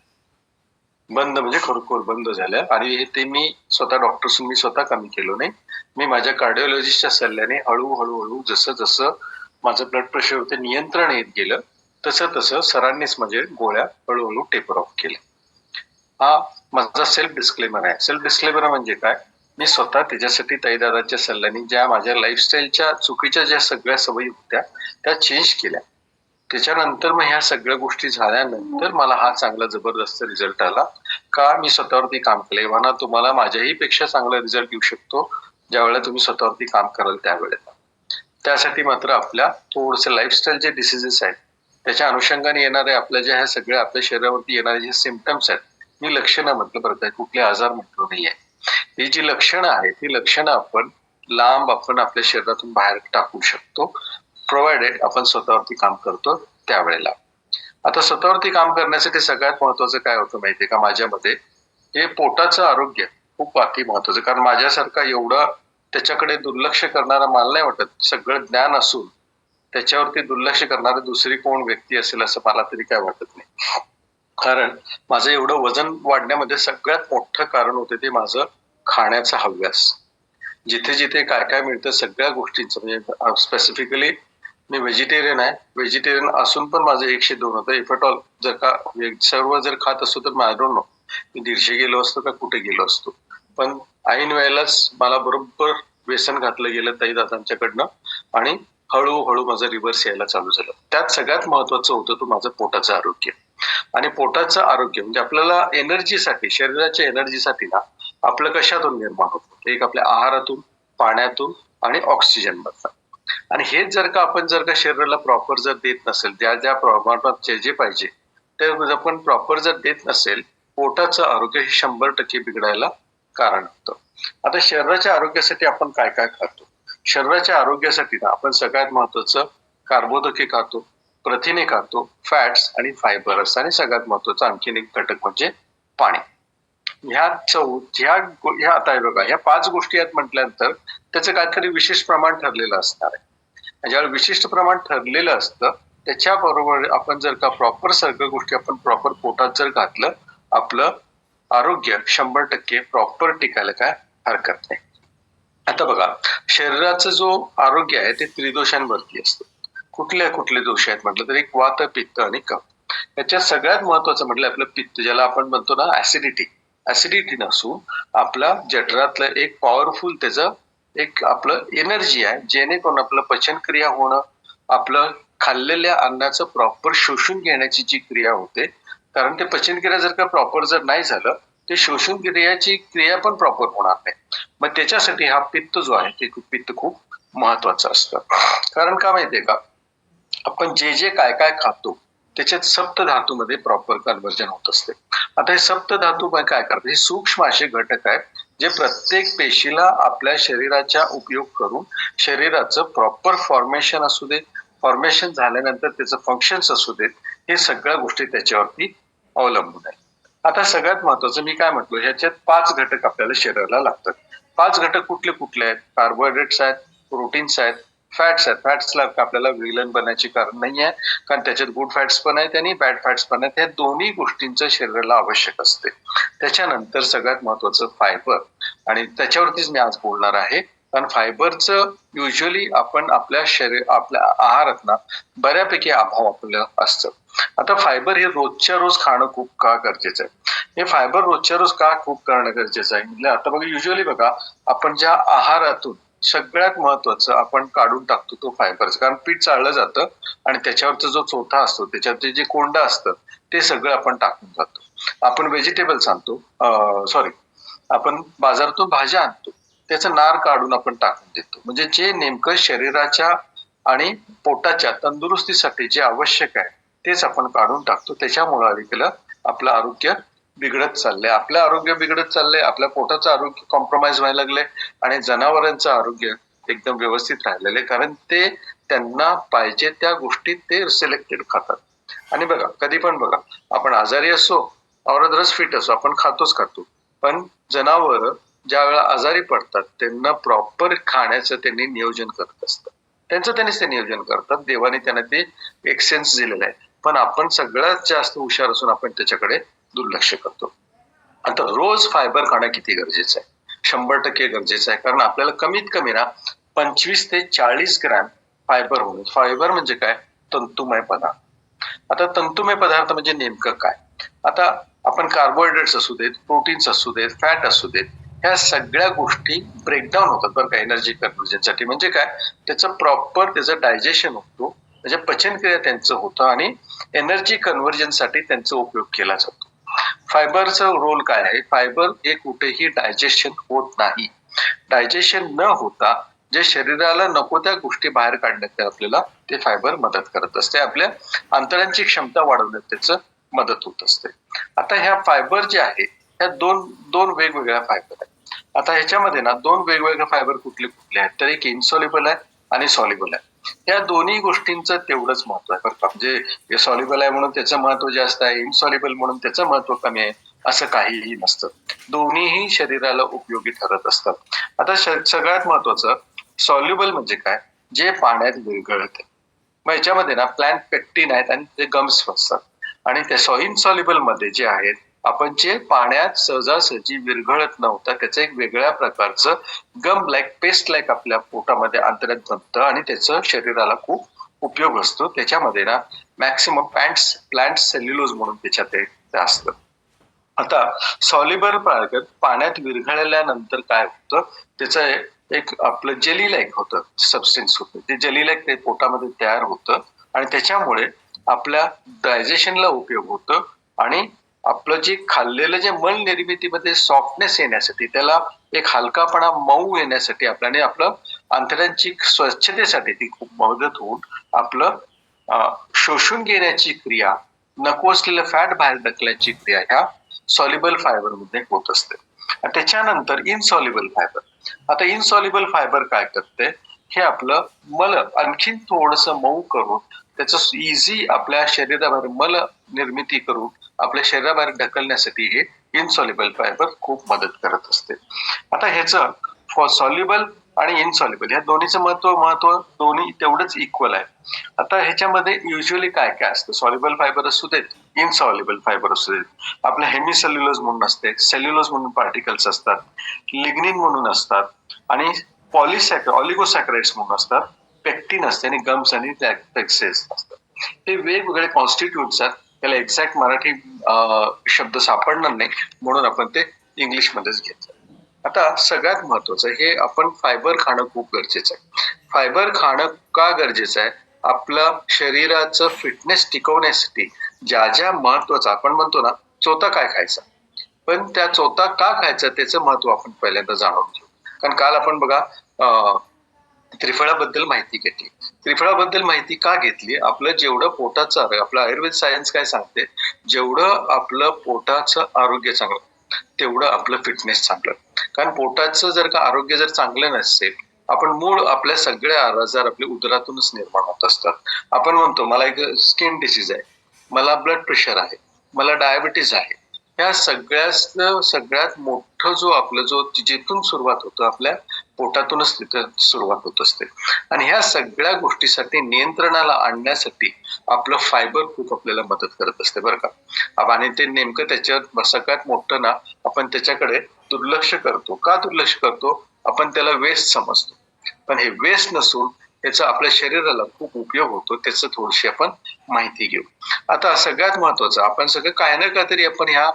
बंद म्हणजे खरोखर बंद झाल्या. आणि ते मी स्वतः डॉक्टरसून मी स्वतः कमी केलो नाही. मी माझ्या कार्डिओलॉजिस्टच्या सल्ल्याने हळूहळू जसं जसं माझं ब्लड प्रेशर होते नियंत्रण येत गेलं तसं तसं सरांनीच माझे गोळ्या हळूहळू टेपर ऑफ केल्या. हा माझा सेल्फ डिस्क्लेमर आहे. सेल्फ डिस्क्लेमर म्हणजे काय, मी स्वतः त्याच्यासाठी ताईदादांच्या सल्ल्याने ज्या माझ्या लाईफस्टाईलच्या चुकीच्या ज्या सगळ्या सवयी होत्या त्या चेंज केल्या. त्याच्यानंतर मग ह्या सगळ्या गोष्टी झाल्यानंतर मला हा चांगला जबरदस्त रिझल्ट आला. का, मी स्वतःवरती काम केलं. एव्हाना तुम्हाला माझ्याही पेक्षा चांगला रिझल्ट येऊ शकतो ज्या वेळेला तुम्ही स्वतःवरती काम कराल त्यावेळेला. त्यासाठी मात्र आपल्या थोडंसं लाईफस्टाईल जे डिसिजेस आहेत त्याच्या अनुषंगाने येणारे आपल्या ज्या ह्या सगळ्या आपल्या शरीरावरती येणारे जे सिम्पटम्स आहेत, मी लक्षणं म्हटलं बरं काय, कुठले आजार म्हटलं नाहीये. ही जी लक्षणं आहेत ती लक्षणं आपण आपल्या शरीरातून बाहेर टाकू शकतो, प्रोव्हाइडेड आपण स्वतःवरती काम करतो त्यावेळेला. आता स्वतःवरती काम करण्यासाठी सगळ्यात महत्वाचं काय होतं माहितीये का, माझ्यामध्ये हे पोटाचं आरोग्य खूप बाकी महत्वाचं. कारण माझ्यासारखा एवढा त्याच्याकडे दुर्लक्ष करणारा मला नाही वाटत, सगळं ज्ञान असून त्याच्यावरती दुर्लक्ष करणारी दुसरी कोण व्यक्ती असेल असं मला तरी काय वाटत नाही. कारण माझं एवढं वजन वाढण्यामध्ये सगळ्यात मोठं कारण होतं ते माझं खाण्याचा हव्यास. जिथे जिथे काय काय मिळतं सगळ्या गोष्टींचं, म्हणजे स्पेसिफिकली मी व्हेजिटेरियन आहे. व्हेजिटेरियन असून पण माझं 102 होतं. इफ एट ऑल जर का सर्व जर खात असतो तर आय डोंट नो मी 150 गेलो असतो का कुठे गेलो असतो. पण ऐन वेळेलाच मला बरोबर व्यसन घातलं गेलं ताईदादांच्याकडनं आणि हळूहळू माझं रिव्हर्स यायला चालू झालं. त्यात सगळ्यात महत्वाचं होतं तो माझं पोटाचं आरोग्य. आणि पोटाचं आरोग्य म्हणजे आपल्याला एनर्जीसाठी, शरीराच्या एनर्जीसाठी ना आपलं कशातून निर्माण होतं, एक आपल्या आहारातून, पाण्यातून आणि ऑक्सिजन मधनं. आणि हेच जर का शरीराला प्रॉपर जर देत नसेल, ज्या ज्या प्रमाणात जे जे पाहिजे ते आपण प्रॉपर जर देत नसेल, पोटाचं आरोग्य हे 100% बिघडायला कारण होतं. आता शरीराच्या आरोग्यासाठी आपण काय काय खातो, शरीराच्या आरोग्यासाठी ना आपण सगळ्यात महत्वाचं कार्बोदके खातो, प्रथिने खातो, फॅट्स आणि फायबर्स, आणि सगळ्यात महत्वाचं आणखीन एक घटक म्हणजे पाणी. ह्या आता हे बघा, ह्या 5 गोष्टी आहेत म्हटल्यानंतर त्याचं काहीतरी विशेष प्रमाण ठरलेलं असणार आहे. आणि ज्यावेळी विशिष्ट प्रमाण ठरलेलं असतं त्याच्याबरोबर आपण जर का प्रॉपर सगळ्या गोष्टी आपण प्रॉपर पोटात जर घातलं, आपलं आरोग्य 100% प्रॉपर टिकायला काय हरकत नाही. आता बघा, शरीराचं जो आरोग्य आहे ते त्रिदोषांवरती असतं. कुठले दोष आहेत म्हटलं तर एक वात, पित्त आणि कफ. याच्यात सगळ्यात महत्वाचं म्हटलं आपलं पित्त, ज्याला आपण म्हणतो ना ऍसिडिटी नसून आपला जठरातलं एक पॉवरफुल त्याचं एक आपलं एनर्जी आहे, जेणेकरून आपलं पचन क्रिया होणं, आपलं खाल्लेल्या अन्नाचं प्रॉपर शोषून घेण्याची जी क्रिया होते, कारण ते पचन क्रिया जर का प्रॉपर जर नाही झालं ते शोषण क्रियाची क्रिया पण प्रॉपर होणार नाही. मग त्याच्यासाठी हा पित्त जो आहे ते पित्त खूप महत्वाचं असतं. कारण का माहितीये का, आपण जे काय खातो त्याच्यात सप्त धातूमध्ये प्रॉपर कन्व्हर्जन होत असते. आता हे सप्त धातू काय करतात, हे सूक्ष्म असे घटक आहेत जे प्रत्येक पेशीला आपल्या शरीराचा उपयोग करून शरीराचं प्रॉपर फॉर्मेशन असू दे, फॉर्मेशन झाल्यानंतर त्याचं फंक्शन्स असू देत, हे सगळ्या गोष्टी त्याच्यावरती अवलंबून आहे. आता सगळ्यात महत्वाचं मी काय म्हटलो, ह्याच्यात 5 घटक आपल्याला शरीराला लागतात. 5 घटक कुठले आहेत? कार्बोहायड्रेट्स आहेत, प्रोटीन्स आहेत, फॅट्स आहेत. फॅट्सला आपल्याला विलन बनायची कारण नाही आहे, कारण त्याच्यात गुड फॅट्स पण आहेत आणि बॅड फॅट्स पण आहेत. या दोन्ही गोष्टींचं शरीराला आवश्यक असते. त्याच्यानंतर सगळ्यात महत्वाचं फायबर, आणि त्याच्यावरतीच मी आज बोलणार आहे. कारण फायबरचं युजली आपण आपल्या आहारात ना बऱ्यापैकी अभाव आपलं असतं. आता फायबर हे रोजच्या रोज खाणं खूप का गरजेचं आहे? हे फायबर रोजच्या रोज का खूप करणं गरजेचं आहे म्हणजे आता बघा, युजली बघा, आपण ज्या आहारातून सगळ्यात महत्वाचं आपण काढून टाकतो तो फायबरचं, कारण पीठ चाळलं जातं आणि त्याच्यावरचा जो चोथा असतो, त्याच्यावरती जे कोंडा असतं ते सगळं आपण टाकून जातो. आपण व्हेजिटेबल्स आणतो, आपण बाजारातून भाज्या आणतो, त्याचं नार काढून आपण टाकून देतो. म्हणजे जे नेमकं शरीराच्या आणि पोटाच्या तंदुरुस्तीसाठी जे आवश्यक आहे तेच आपण काढून टाकतो. त्याच्यामुळे आपलं आरोग्य बिघडत चाललंय, आपलं आरोग्य बिघडत चाललंय, आपल्या पोटाचं आरोग्य कॉम्प्रोमाइज व्हायला लागलंय आणि जनावरांचं आरोग्य एकदम व्यवस्थित राहिलेलं आहे, कारण ते त्यांना पाहिजे त्या गोष्टी ते सिलेक्टेड खातात. आणि बघा, कधी पण बघा, आपण आजारी असो और अदरच फिट असो, आपण खातो, पण जनावर ज्या वेळा आजारी पडतात त्यांना प्रॉपर खाण्याचं त्यांनी नियोजन करत असतात. त्यांनीच ते नियोजन करतात. देवाने त्यांना ते एक सेन्स दिलेला आहे, पण आपण सगळ्यात जास्त हुशार असून आपण त्याच्याकडे दुर्लक्ष करतो. आता रोज फायबर खाणं किती गरजेचं आहे? 100% गरजेचं आहे, कारण आपल्याला कमीत कमी ना 25 ते 40 ग्रॅम फायबर होणे. फायबर म्हणजे काय? तंतुमय पदार्थ. आता तंतुमय पदार्थ म्हणजे नेमकं काय? आता आपण कार्बोहायड्रेट्स असू देत, प्रोटीन्स असू देत, फॅट असू देत, ह्या सगळ्या गोष्टी ब्रेकडाऊन होतात बरं का एनर्जी कन्व्हर्जनसाठी. म्हणजे काय? त्याचं डायजेशन होतो, म्हणजे पचनक्रिया त्यांचं होतं आणि एनर्जी कन्व्हर्जनसाठी त्यांचा उपयोग केला जातो. फायबरचा रोल काय आहे? फायबर हे कुठेही डायजेशन होत नाही. डायजेशन न होता जे शरीराला नको त्या गोष्टी बाहेर काढण्यात आपल्याला ते फायबर मदत करत असते. आपल्या आंतरांची क्षमता वाढवण्यात त्याचं मदत होत असते. आता ह्या फायबर जे आहे ह्या दोन वेगवेगळ्या फायबर आहेत. आता ह्याच्यामध्ये ना 2 वेगवेगळे फायबर कुठले आहेत? तर एक इनसॉल्युबल आहे आणि सॉल्युबल आहे. या दोन्ही गोष्टींचं तेवढंच महत्व आहे बरं का. म्हणजे सॉल्युबल आहे म्हणून त्याचं महत्व जास्त आहे, इनसॉल्युबल म्हणून त्याचं महत्व कमी आहे, असं काहीही नसतं. दोन्हीही शरीराला उपयोगी ठरत असतात. आता सगळ्यात महत्वाचं सॉल्युबल म्हणजे काय? जे पाण्यात विरघळते. मग याच्यामध्ये ना प्लॅंट पेक्टिन आहेत आणि ते गम्स असतात. आणि त्या इनसॉल्युबल मध्ये जे आहेत, आपण जे पाण्यात सहजासहजी विरघळत नव्हतं त्याचं एक वेगळ्या प्रकारचं गम लाईक, पेस्ट लाईक आपल्या पोटामध्ये आंतर्यात बनतं आणि त्याचं शरीराला खूप उपयोग असतो. त्याच्यामध्ये ना मॅक्सिमम प्लांट सेल्युलोज म्हणून त्याच्यात ते असतं. आता सॉल्युबल पाण्यात विरघळल्यानंतर काय होतं, त्याचं एक आपलं जेली लाईक होतं, सबस्टन्स होतं. ते जेली लाईक ते पोटामध्ये तयार होतं आणि त्याच्यामुळे आपल्या डायजेशनला उपयोग होतं आणि आपलं जे खाल्लेलं जे मल निर्मितीमध्ये सॉफ्टनेस येण्यासाठी, त्याला एक हलकापणा, मऊ येण्यासाठी आपल्याने आपलं आंतरांची स्वच्छतेसाठी ती खूप मदत होऊन आपलं शोषून घेण्याची क्रिया, नको असलेलं फॅट बाहेर ढकलायची क्रिया ह्या सॉल्युबल फायबर मध्ये होत असते. त्याच्यानंतर इनसॉल्युबल फायबर. आता इनसॉल्युबल फायबर काय करते? हे आपलं मल आणखीन थोडस मऊ करून त्याचं इझी आपल्या शरीराबाहेर मल निर्मिती करून आपल्या शरीराबाहेर ढकलण्यासाठी हे इनसॉल्युबल फायबर खूप मदत करत असते. आता ह्याचं सॉल्युबल आणि इनसॉल्युबल ह्या दोन्हीचं महत्व दोन्ही तेवढंच इक्वल आहे. आता ह्याच्यामध्ये युजली काय काय असतं, सॉल्युबल फायबर असू देत, इनसॉल्युबल फायबर असू देत, आपलं हेमिसेल्युलोज म्हणून असते, सेल्युलोज म्हणून पार्टिकल्स असतात, लिग्निन म्हणून असतात आणि ऑलिगोसॅकराइड्स म्हणून असतात, पेक्टिन असते आणि गम्स आणि टेक्सेस असतात. हे वेगवेगळे कॉन्स्टिट्यूट्स आहेत. त्याला एक्झॅक्ट मराठी शब्द सापडणार नाही म्हणून आपण ते इंग्लिशमध्येच घेतलं. आता सगळ्यात महत्वाचं हे आपण फायबर खाणं खूप गरजेचं आहे. फायबर खाणं का गरजेचं आहे? आपलं शरीराचं फिटनेस टिकवण्यासाठी ज्या ज्या महत्वाचं आपण म्हणतो ना चोथा काय खायचा, पण त्या चोथा का खायचा त्याचं महत्व आपण पहिल्यांदा जाणून घेऊ. कारण काल आपण बघा त्रिफळाबद्दल माहिती घेतली. त्रिफळाबद्दल माहिती का घेतली? आपलं जेवढं पोटाचं, आपलं आयुर्वेद सायन्स काय सांगते, जेवढं आपलं पोटाचं आरोग्य चांगलं तेवढं आपलं फिटनेस चांगलं. कारण पोटाचं जर का आरोग्य जर चांगलं नसेल, आपण मूळ आपल्या सगळ्या आजार आपल्या उदरातूनच निर्माण होत असतात. आपण म्हणतो मला एक स्किन डिसीज आहे, मला ब्लड प्रेशर आहे, मला डायबिटीज आहे. ह्या सगळ्यात मोठं जो जिथून सुरुवात होतो आपल्या पोटातूनच तिथं सुरुवात होत असते. आणि ह्या सगळ्या गोष्टीसाठी नियंत्रणाला आणण्यासाठी आपलं फायबर खूप आपल्याला मदत करत असते बरं का. आणि ते नेमकं त्याच्यात सगळ्यात मोठं ना आपण त्याच्याकडे दुर्लक्ष करतो. का दुर्लक्ष करतो? आपण त्याला वेस्ट समजतो, पण हे वेस्ट नसून त्याचा आपल्या शरीराला खूप उपयोग होतो. त्याचं थोडीशी आपण माहिती घेऊ. आता सगळ्यात महत्वाचं आपण सगळं काय ना काहीतरी आपण ह्या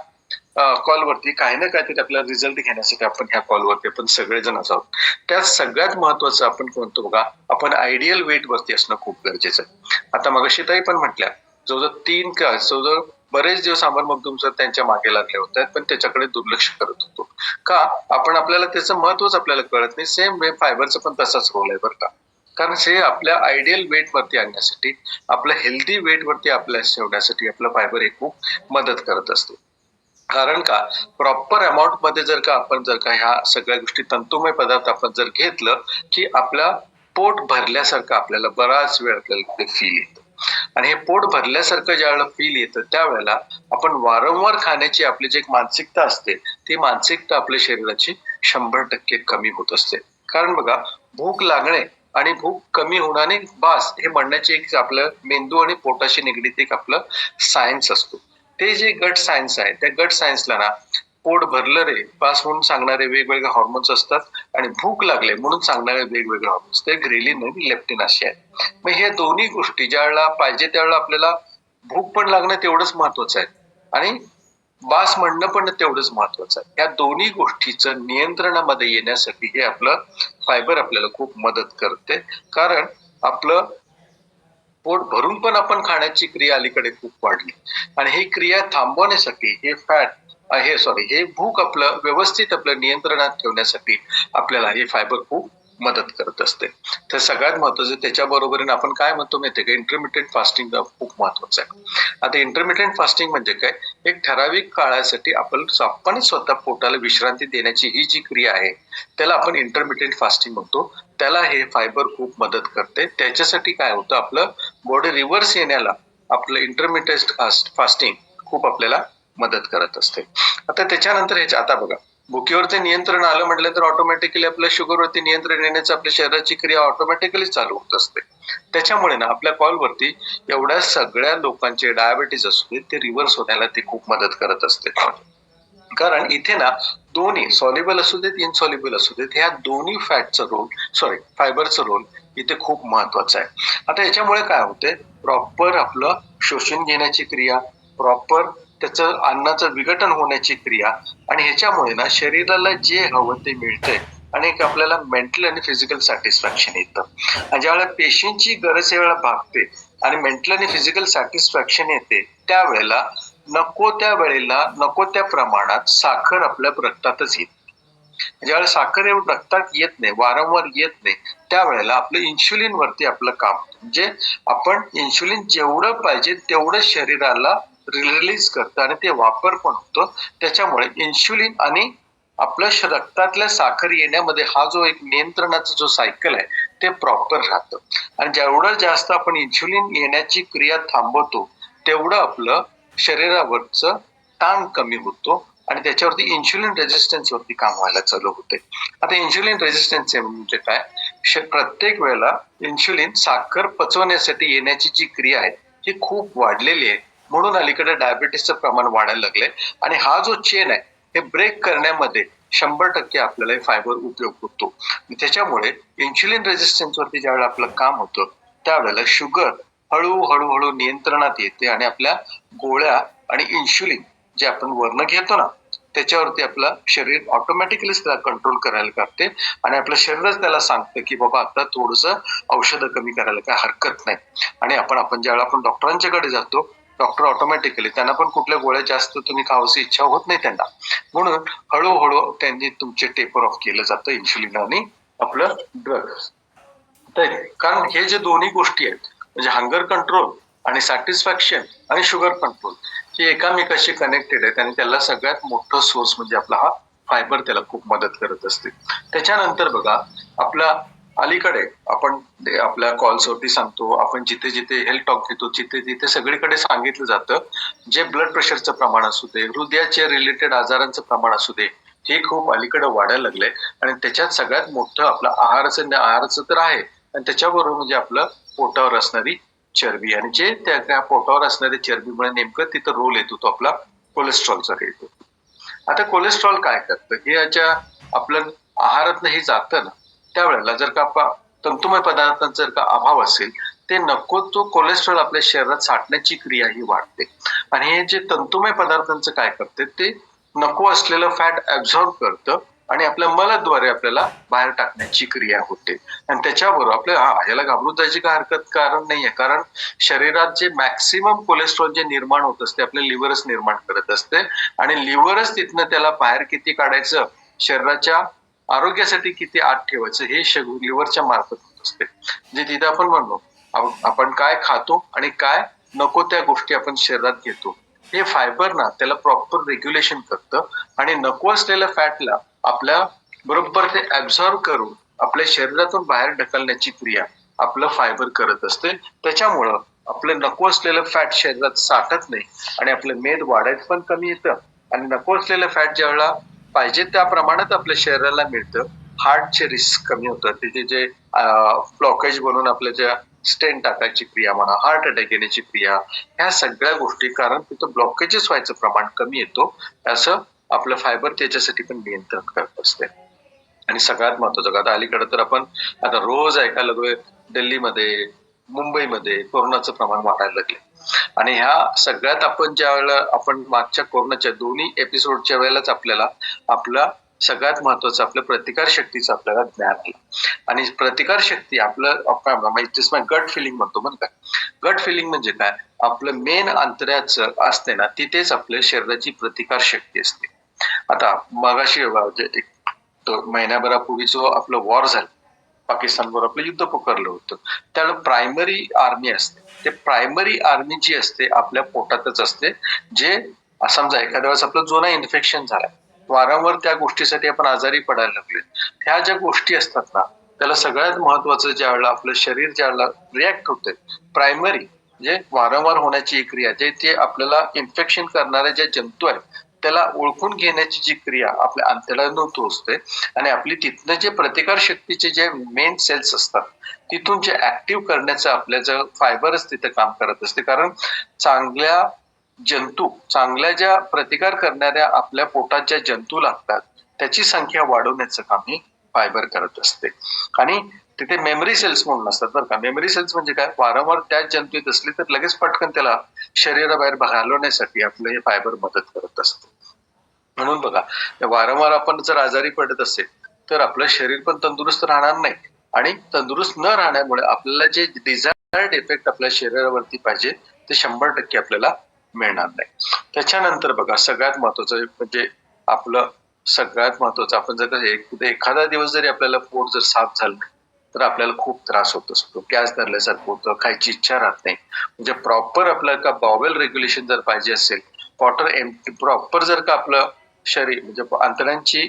कॉलवरती काही ना काहीतरी आपल्याला रिझल्ट घेण्यासाठी आपण ह्या कॉलवरती आपण सगळेजण आहोत. त्यात सगळ्यात महत्वाचं आपण कोणतं बघा, आपण आयडियल वेट वरती असणं खूप गरजेचं आहे. आता मगाशी ताई पण म्हटल्या जवळजवळ बरेच दिवस आपण मग तुमचं त्यांच्या मागे लागले होते, पण त्याच्याकडे दुर्लक्ष करत होतो. का? आपल्याला त्याचं महत्वच आपल्याला कळत नाही. सेम वे फायबरचं पण तसाच रोल आहे बरं का. कारण हे आपल्या आयडियल वेट वरती आणण्यासाठी, आपल्या हेल्दी वेट वरती आपल्याला ठेवण्यासाठी आपलं फायबर हे खूप मदत करत असते. कारण का प्रॉपर अमाऊंट मध्ये जर का ह्या सगळ्या गोष्टी तंतुमय पदार्थ आपण जर घेतलं की आपला पोट भरल्यासारखं आपल्याला बराच वेळ आपल्याला ते फील येतं. आणि हे पोट भरल्यासारखं ज्या वेळेला फील येतं त्यावेळेला आपण वारंवार खाण्याची आपली जी एक मानसिकता असते ती मानसिकता आपल्या शरीराची 100% कमी होत असते. कारण बघा भूक लागणे आणि भूक कमी होण्याने बास हे म्हणण्याची एक आपलं मेंदू आणि पोटाशी निगडीत एक आपलं सायन्स असतो. ते जे गट सायन्स आहे त्या गट सायन्सला ना पोट भरलं रे बास म्हणून सांगणारे वेगवेगळे हॉर्मोन्स असतात आणि भूक लागले म्हणून सांगणारे वेगवेगळे हॉर्मोन्स ते ग्रेलिन आणि लेप्टिन असे आहेत. मग हे दोन्ही गोष्टी ज्या वेळेला पाहिजे त्यावेळेला आपल्याला भूक पण लागणं तेवढंच महत्वाचं आहे आणि बास म्हणणं पण तेवढंच महत्वाचं आहे. या दोन्ही गोष्टीचं नियंत्रणामध्ये येण्यासाठी हे आपलं फायबर आपल्याला खूप मदत करते. कारण आपलं पोट भरून पण आपण खाण्याची क्रिया अलीकडे खूप वाढली आणि ही क्रिया थांबवण्यासाठी हे भूक आपलं व्यवस्थित आपलं नियंत्रणात ठेवण्यासाठी आपल्याला हे फायबर खूप मदत करत असते. तर सगळ्यात महत्वाचं त्याच्याबरोबरीने आपण काय म्हणतो माहितीये का, इंटरमिटेंट फास्टिंग खूप महत्वाचं आहे. आता इंटरमिटेंट फास्टिंग म्हणजे काय, एक ठराविक काळासाठी आपण स्वतः पोटाला विश्रांती देण्याची ही जी क्रिया आहे त्याला आपण इंटरमिटेंट फास्टिंग म्हणतो. त्याला हे फायबर खूप मदत करते. त्याच्यासाठी काय होतं, आपलं बॉडी रिव्हर्स येण्याला आपलं इंटरमिटेंट फास्टिंग खूप आपल्याला मदत करत असते. आता त्याच्यानंतर आता बघा भुकेवरती नियंत्रण आलं म्हटलं तर ऑटोमॅटिकली आपल्या शुगरवरती नियंत्रण येण्याचं आपल्या शरीराची क्रिया ऑटोमॅटिकली चालू होत असते. त्याच्यामुळे ना आपल्या कॉलवरती एवढ्या सगळ्या लोकांचे डायबिटीज असू दे ते रिव्हर्स होण्याला ते खूप मदत करत असते. कारण इथे ना दोन्ही सॉल्युबल असू देत इनसॉल्युबल असू देत ह्या दोन्ही फायबरचं रोल इथे खूप महत्वाचा आहे. आता याच्यामुळे काय होते, प्रॉपर आपलं शोषण घेण्याची क्रिया, प्रॉपर त्याचं अन्नाचं विघटन होण्याची क्रिया आणि ह्याच्यामुळे ना शरीराला जे हवं ते मिळतंय आणि एक आपल्याला मेंटल आणि फिजिकल सॅटिस्फॅक्शन येतं. आणि ज्यावेळेला पेशींची गरज यावेळेला भागते आणि मेंटल आणि फिजिकल सॅटिस्फॅक्शन येते त्यावेळेला नको त्या प्रमाणात साखर आपल्या रक्तातच येते. ज्यावेळेला साखर रक्तात येत नाही, वारंवार येत नाही, त्यावेळेला आपलं इन्शुलिन वरती आपलं काम होतं. म्हणजे आपण इन्शुलिन जेवढं पाहिजे तेवढं शरीराला रिलीज करतं आणि ते वापर पण होतो. त्याच्यामुळे इन्शुलिन आणि आपल्या रक्तातल्या साखर येण्यामध्ये हा जो एक नियंत्रणाचा जो सायकल आहे ते प्रॉपर राहतं. आणि जेवढं जास्त आपण इन्शुलिन येण्याची क्रिया थांबवतो तेवढं आपलं शरीरावरचं ताण कमी होतो आणि त्याच्यावरती इन्शुलिन रेझिस्टन्स वरती काम व्हायला चालू होते. आता इन्शुलिन रेझिस्टन्स म्हणजे काय? प्रत्येक वेळेला इन्शुलिन साखर पचवण्यासाठी येण्याची जी क्रिया आहे ही खूप वाढलेली आहे, म्हणून अलीकडे डायबिटीसचं प्रमाण वाढायला लागले. आणि हा जो चेन आहे हे ब्रेक करण्यामध्ये 100% आपल्याला फायबर उपयोग होतो. त्याच्यामुळे इन्शुलिन रेझिस्टन्स वरती ज्यावेळेला आपलं काम होतं त्यावेळेला शुगर हळूहळू नियंत्रणात येते आणि आपल्या गोळ्या आणि इन्शुलिन जे आपण वर्ण घेतो ना त्याच्यावरती आपलं शरीर ऑटोमॅटिकली त्याला कंट्रोल करायला लागते आणि आपलं शरीरच त्याला सांगतं की बाबा आता थोडस औषधं कमी करायला काय हरकत नाही. आणि आपण ज्यावेळेला आपण डॉक्टरांच्याकडे जातो डॉक्टर ऑटोमॅटिकली त्यांना पण कुठल्या गोळ्या जास्त तुम्ही खावायची इच्छा होत नाही त्यांना, म्हणून हळूहळू त्यांनी तुमचे टेपर ऑफ केलं जातं इन्शुलिन आणि आपलं ड्रग. कारण हे जे दोन्ही गोष्टी आहेत म्हणजे हंगर कंट्रोल आणि सॅटिस्फॅक्शन आणि शुगर कंट्रोल हे एकामेकाशी कनेक्टेड आहेत आणि त्याला सगळ्यात मोठं सोर्स म्हणजे आपला हा फायबर त्याला खूप मदत करत असते. त्याच्यानंतर बघा आपला अलीकडे आपण आपल्या कॉल्सवरती सांगतो, आपण जिथे जिथे हेल्थ टॉक घेतो तिथे सगळीकडे सांगितलं जातं जे ब्लड प्रेशरचं प्रमाण असू दे, हृदयाच्या रिलेटेड आजारांचं प्रमाण असू दे, हे खूप अलीकडे वाढायला लागलंय. आणि त्याच्यात सगळ्यात मोठं आपलं आहाराचं तर आहे आणि त्याच्याबरोबर म्हणजे आपलं पोटावर असणारी चरबी आणि जे त्या पोटावर असणारी चरबीमुळे नेमकं तिथं रोल येतो तो आपला कोलेस्ट्रॉलचा येतो. आता कोलेस्ट्रॉल काय करतं हे याच्या आपलं आहारात हे जातं ना त्यावेळेला जर का आपण तंतुमय पदार्थांचा जर का अभाव असेल ते नको तो कोलेस्ट्रॉल आपल्या शरीरात साठण्याची क्रिया ही वाढते. आणि हे जे तंतुमय पदार्थांचं काय करते ते नको असलेलं फॅट ऍब्झॉर्ब करतं आणि आपल्या मलद्वारे आपल्याला बाहेर टाकण्याची क्रिया होते. आणि त्याच्याबरोबर आपल्या ह्याला घाबरून जायची काय कारण नाहीये, कारण शरीरात जे मॅक्सिमम कोलेस्ट्रॉल जे निर्माण होत असते आपल्या लिव्हरच निर्माण करत असते आणि लिव्हरच तिथनं त्याला बाहेर किती काढायचं, शरीराच्या आरोग्यासाठी किती आत ठेवायचं हे लिव्हरच्या मार्फत होत असते. जे तिथे आपण म्हणतो आपण काय खातो आणि काय नको त्या गोष्टी आपण शरीरात घेतो हे फायबर ना त्याला प्रॉपर रेग्युलेशन करतं आणि नको असलेल्या फॅटला आपल्या बरोबर ते ऍब्झॉर्ब करून आपल्या शरीरातून बाहेर ढकलण्याची क्रिया आपलं फायबर करत असते. त्याच्यामुळं आपलं नको असलेलं फॅट शरीरात साठत नाही आणि आपलं मेद वाढायचं पण कमी येतं आणि नको असलेलं फॅट ज्यावेळेला पाहिजे त्या प्रमाणात आपल्या शरीराला मिळतं, हार्टचे रिस्क कमी होतात. त्याचे जे ब्लॉकेज बनून आपल्या ज्या स्टेन टाकायची क्रिया म्हणा, हार्ट अटॅक येण्याची क्रिया, ह्या सगळ्या गोष्टी कारण तिथं ब्लॉकेजेस व्हायचं प्रमाण कमी येतो असं आपलं फायबर त्याच्यासाठी पण नियंत्रण करत असते. आणि सगळ्यात महत्वाचं आता अलीकडे तर आपण आता रोज ऐकायला लागलोय दिल्लीमध्ये मुंबईमध्ये कोरोनाचं प्रमाण वाढायला लागले आणि ह्या सगळ्यात आपण ज्या वेळेला आपण मागच्या कोरोनाच्या दोन्ही एपिसोडच्या वेळेलाच आपल्याला आपला सगळ्यात महत्वाचं आपल्या प्रतिकार शक्तीचं आपल्याला ज्ञान आलं. आणि प्रतिकार शक्ती आपलं गट फिलिंग म्हणतो बरं का. गट फिलिंग म्हणजे काय, आपलं मेन अंतऱ्याचं असते ना तिथेच आपल्या शरीराची प्रतिकार शक्ती असते. आता मगाशी महिन्याभरापूर्वी जो आपलं वॉर झालं पाकिस्तानवर आपलं युद्ध पुकारलं होतं त्यावेळेला प्रायमरी आर्मी असते, ते प्रायमरी आर्मी जी असते आपल्या पोटातच असते. जे समजा एखाद्या वेळेस आपलं जुना इन्फेक्शन झालाय, वारंवार त्या गोष्टीसाठी आपण आजारी पडायला लागले, ह्या ज्या गोष्टी असतात ना त्याला सगळ्यात महत्वाचं ज्या वेळेला आपलं शरीर ज्या वेळेला रिॲक्ट होते प्रायमरी म्हणजे वारंवार होण्याची एक क्रिया जे ते आपल्याला इन्फेक्शन करणारे जे जंतू आहेत त्याला ओळखून घेण्याची जी क्रिया आपल्या अंतराळात असते आणि आपली तिथनं जे प्रतिकार शक्तीचे जे मेन सेल्स असतात तिथून जे ऍक्टिव्ह करण्याचं आपल्या जर फायबरच तिथे काम करत असते. कारण चांगल्या ज्या प्रतिकार करणाऱ्या आपल्या पोटात ज्या जंतू लागतात त्याची संख्या वाढवण्याचं काम हे फायबर करत असते. आणि तिथे मेमरी सेल्स म्हणून असतात बरं का. मेमरी सेल्स म्हणजे काय, वारंवार त्याच जंतू येत असले तर लगेच पटकन त्याला शरीराबाहेर घालवण्यासाठी आपलं हे फायबर मदत करत असतं. म्हणून बघा वारंवार आपण जर आजारी पडत असेल तर आपलं शरीर पण तंदुरुस्त राहणार नाही आणि तंदुरुस्त न राहण्यामुळे आपल्याला जे डिझायर्ड इफेक्ट आपल्या शरीरावरती पाहिजे ते 100% आपल्याला मिळणार नाही. त्याच्यानंतर बघा सगळ्यात महत्वाचं म्हणजे आपलं सगळ्यात महत्वाचं आपण जर एखादा दिवस जरी आपल्याला पोट जर साफ झालं नाही तर आपल्याला खूप त्रास होत असतो, गॅस धरल्यासारखं होतं, खायची इच्छा राहत नाही. म्हणजे प्रॉपर आपल्याला का बॉवेल रेग्युलेशन जर पाहिजे असेल, प्रॉपर जर का आपलं शरीर म्हणजे अंतरांची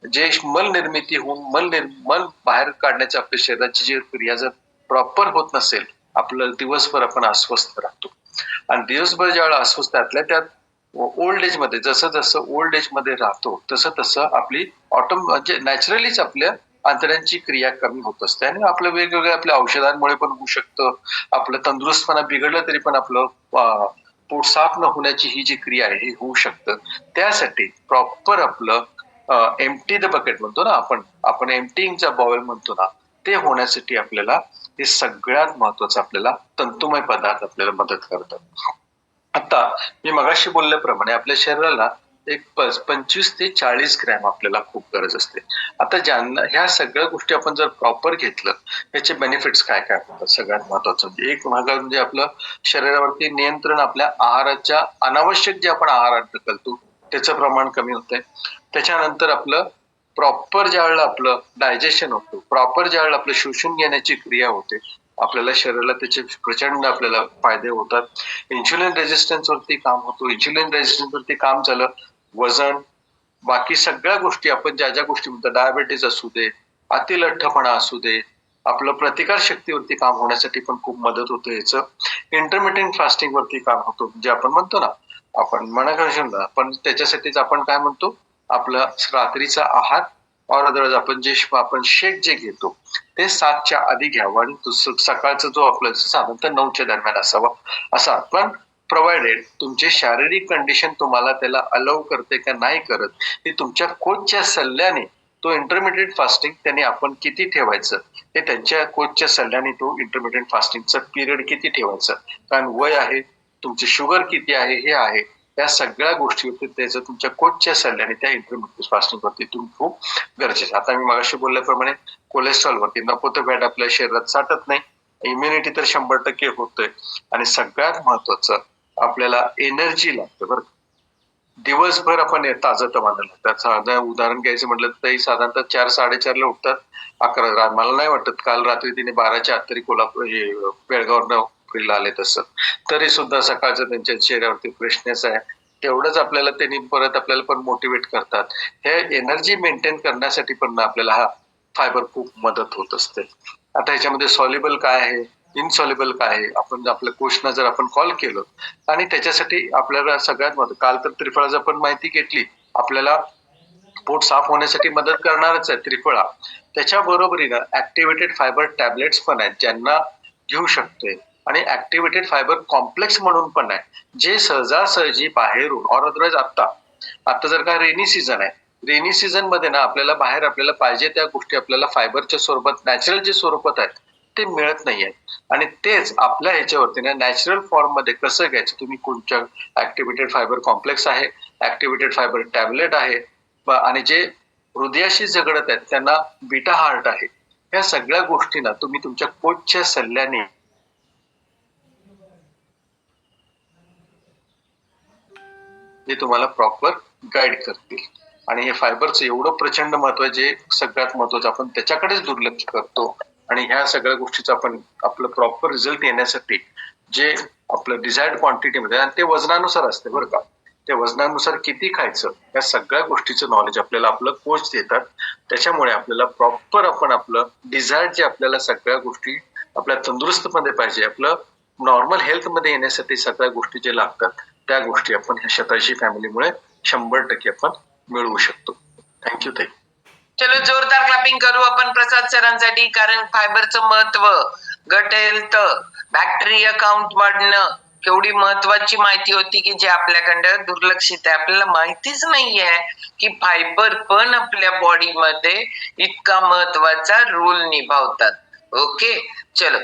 जे मल निर्मिती होऊन मल बाहेर काढण्याची आपल्या शरीराची जी क्रिया जर प्रॉपर होत नसेल, आपलं दिवसभर आपण अस्वस्थ राहतो. आणि दिवसभर ज्यावेळेला अस्वस्थ त्यात ओल्ड एज मध्ये जसं जसं ओल्ड एज मध्ये राहतो तसं तसं आपली म्हणजे नॅचरलीच आपल्या आंतड्यांची क्रिया कमी होत असते आणि आपलं वेगवेगळ्या आपल्या औषधांमुळे पण होऊ शकतं. आपलं तंदुरुस्तपणा बिघडलं तरी पण आपलं पोट साफ न होण्याची ही जी क्रिया आहे हे होऊ शकतं. त्यासाठी प्रॉपर आपलं एम्प्टी द बकेट म्हणतो ना आपण एम्प्टिंगचा बॉवेल म्हणतो ना, ते होण्यासाठी आपल्याला हे सगळ्यात महत्वाचं आपल्याला तंतुमय पदार्थ आपल्याला मदत करतात. आता मी मगाशी बोलल्याप्रमाणे आपल्या शरीराला एक 25 ते 40 ग्रॅम आपल्याला खूप गरज असते. आता ज्यांना ह्या सगळ्या गोष्टी आपण जर प्रॉपर घेतलं, याचे बेनिफिट्स काय काय होतात? सगळ्यात महत्वाचं म्हणजे एक भाग म्हणजे आपलं शरीरावरती नियंत्रण, आपल्या आहाराच्या अनावश्यक जे आपण आहार ढकलतो त्याचं प्रमाण कमी होतंय. त्याच्यानंतर आपलं प्रॉपर ज्यावेळेला आपलं डायजेशन होतं, प्रॉपर ज्यावेळेला आपलं शोषून घेण्याची क्रिया होते, आपल्याला शरीराला त्याचे प्रचंड आपल्याला फायदे होतात. इन्शुलिन रेजिस्टन्स वरती काम होतो. इन्शुलिन रेजिस्टन्स वरती काम झालं, वजन, बाकी सगळ्या गोष्टी आपण ज्या ज्या गोष्टी म्हणतो, डायबेटीस असू दे, अतिलठ्ठपणा असू दे, आपलं प्रतिकार शक्तीवरती काम होण्यासाठी पण खूप मदत होते. याचं इंटरमिडियंट फास्टिंग वरती काम होतो, जे आपण म्हणतो ना, आपण म्हणा पण त्याच्यासाठीच आपण काय म्हणतो, आपला रात्रीचा आहार और अदरवाईज आपण शेक जे घेतो ते 7च्या आधी घ्यावं आणि सकाळचा जो आपला साधारणतः 9च्या दरम्यान असावा. असा पण प्रोव्हाइडेड तुमचे शारीरिक कंडिशन तुम्हाला त्याला अलाउ करते का नाही करत, हे तुमच्या कोचच्या सल्ल्याने तो इंटरमिडिएट फास्टिंग त्याने आपण किती ठेवायचं, हे त्यांच्या कोचच्या सल्ल्याने तो इंटरमिडिएट फास्टिंगचा पिरियड किती ठेवायचं, कारण वय आहे, तुमची शुगर किती आहे हे आहे, या सगळ्या गोष्टीवरती त्याचं तुमच्या कोचच्या सल्ल्याने त्या इंटरमिडिएट फास्टिंग वरती तुम्ही खूप गरजेचं. आता मी मगाशी बोलल्याप्रमाणे कोलेस्ट्रॉल वरती नको तो फॅट आपल्या शरीरात साठत नाही, इम्युनिटी तर 100% होतोय. आणि सगळ्यात महत्वाचं आपल्याला एनर्जी लागतं बरं. दिवसभर आपण ताजतवानं लागतात. साधं उदाहरण घ्यायचं म्हटलं तर साधारणतः 4-4:30ला उठतात, 11 मला नाही वाटत काल रात्री तिने 12च्या आत तरी कोल्हापूर बेळगावनं नोकरीला आले तसं, तरी सुद्धा सकाळचं त्यांच्या चेहऱ्यावरती फ्रेशनेस आहे. तेवढंच आपल्याला त्यांनी परत आपल्याला पण मोटिवेट करतात. हे एनर्जी मेंटेन करण्यासाठी पण आपल्याला हा फायबर खूप मदत होत असते. आता ह्याच्यामध्ये सॉल्युबल काय आहे, इनसॉल्युबल काय आहे, आपण आपल्या कोचना जर आपण कॉल केलं आणि त्याच्यासाठी आपल्याला सगळ्यात महत्व, काल तर त्रिफळाची आपण माहिती घेतली, आपल्याला पोट साफ होण्यासाठी मदत करणारच आहे त्रिफळा. त्याच्या बरोबरीनं ऍक्टिव्हेटेड फायबर टॅबलेट्स पण आहेत ज्यांना घेऊ शकते, आणि ऍक्टिव्हेटेड फायबर कॉम्प्लेक्स म्हणून पण आहे, जे सहजासहजी बाहेरून और अदरवाईज आता जर का रेनी सीझन आहे, रेनी सीझन मध्ये ना आपल्याला बाहेर आपल्याला पाहिजे त्या गोष्टी आपल्याला फायबरच्या स्वरूपात नॅचरल जे स्वरूपात आहेत ते मिळत नाहीये. आणि तेच आपल्या ह्याच्यावरती ना नॅचरल फॉर्म मध्ये कसं घ्यायचं, तुम्ही कोणत्या ऍक्टिव्हेटेड फायबर कॉम्प्लेक्स आहे, ऍक्टिव्हेटेड फायबर टॅबलेट आहे, आणि जे हृदयाशी झगडत आहेत त्यांना बीटा हार्ट आहे, या सगळ्या गोष्टींना तुम्ही तुमच्या कोचच्या सल्ल्याने ते तुम्हाला प्रॉपर गाईड करतील. आणि हे फायबरचं एवढं प्रचंड महत्व आहे, जे सगळ्यात महत्वाचं आपण त्याच्याकडेच दुर्लक्ष करतो. आणि ह्या सगळ्या गोष्टीचा आपण आपलं प्रॉपर रिझल्ट येण्यासाठी जे आपलं डिझायर्ड क्वांटिटीमध्ये, आणि ते वजनानुसार असते बरं का, त्या वजनानुसार किती खायचं, या सगळ्या गोष्टीचं नॉलेज आपल्याला आपलं कोच देतात. त्याच्यामुळे आपल्याला प्रॉपर आपण आपलं डिझायर्ड जे आपल्याला सगळ्या गोष्टी आपल्या तंदुरुस्तमध्ये पाहिजे, आपलं नॉर्मल हेल्थ मध्ये येण्यासाठी सगळ्या गोष्टी जे लागतात त्या गोष्टी आपण ह्या शतायशी फॅमिलीमुळे 100% आपण मिळवू शकतो. थँक्यू ताई. चलो जोरदार क्लॅपिंग करू आपण प्रसाद सरांसाठी, कारण फायबरचं महत्व, गट हेल्थ, बॅक्टेरिया काउंट वाढणं, केवढी महत्वाची माहिती होती की जे आपल्याकडं दुर्लक्षित आहे. आपल्याला माहितीच नाहीये की फायबर पण आपल्या बॉडीमध्ये इतका महत्वाचा रोल निभावतात. ओके, चलो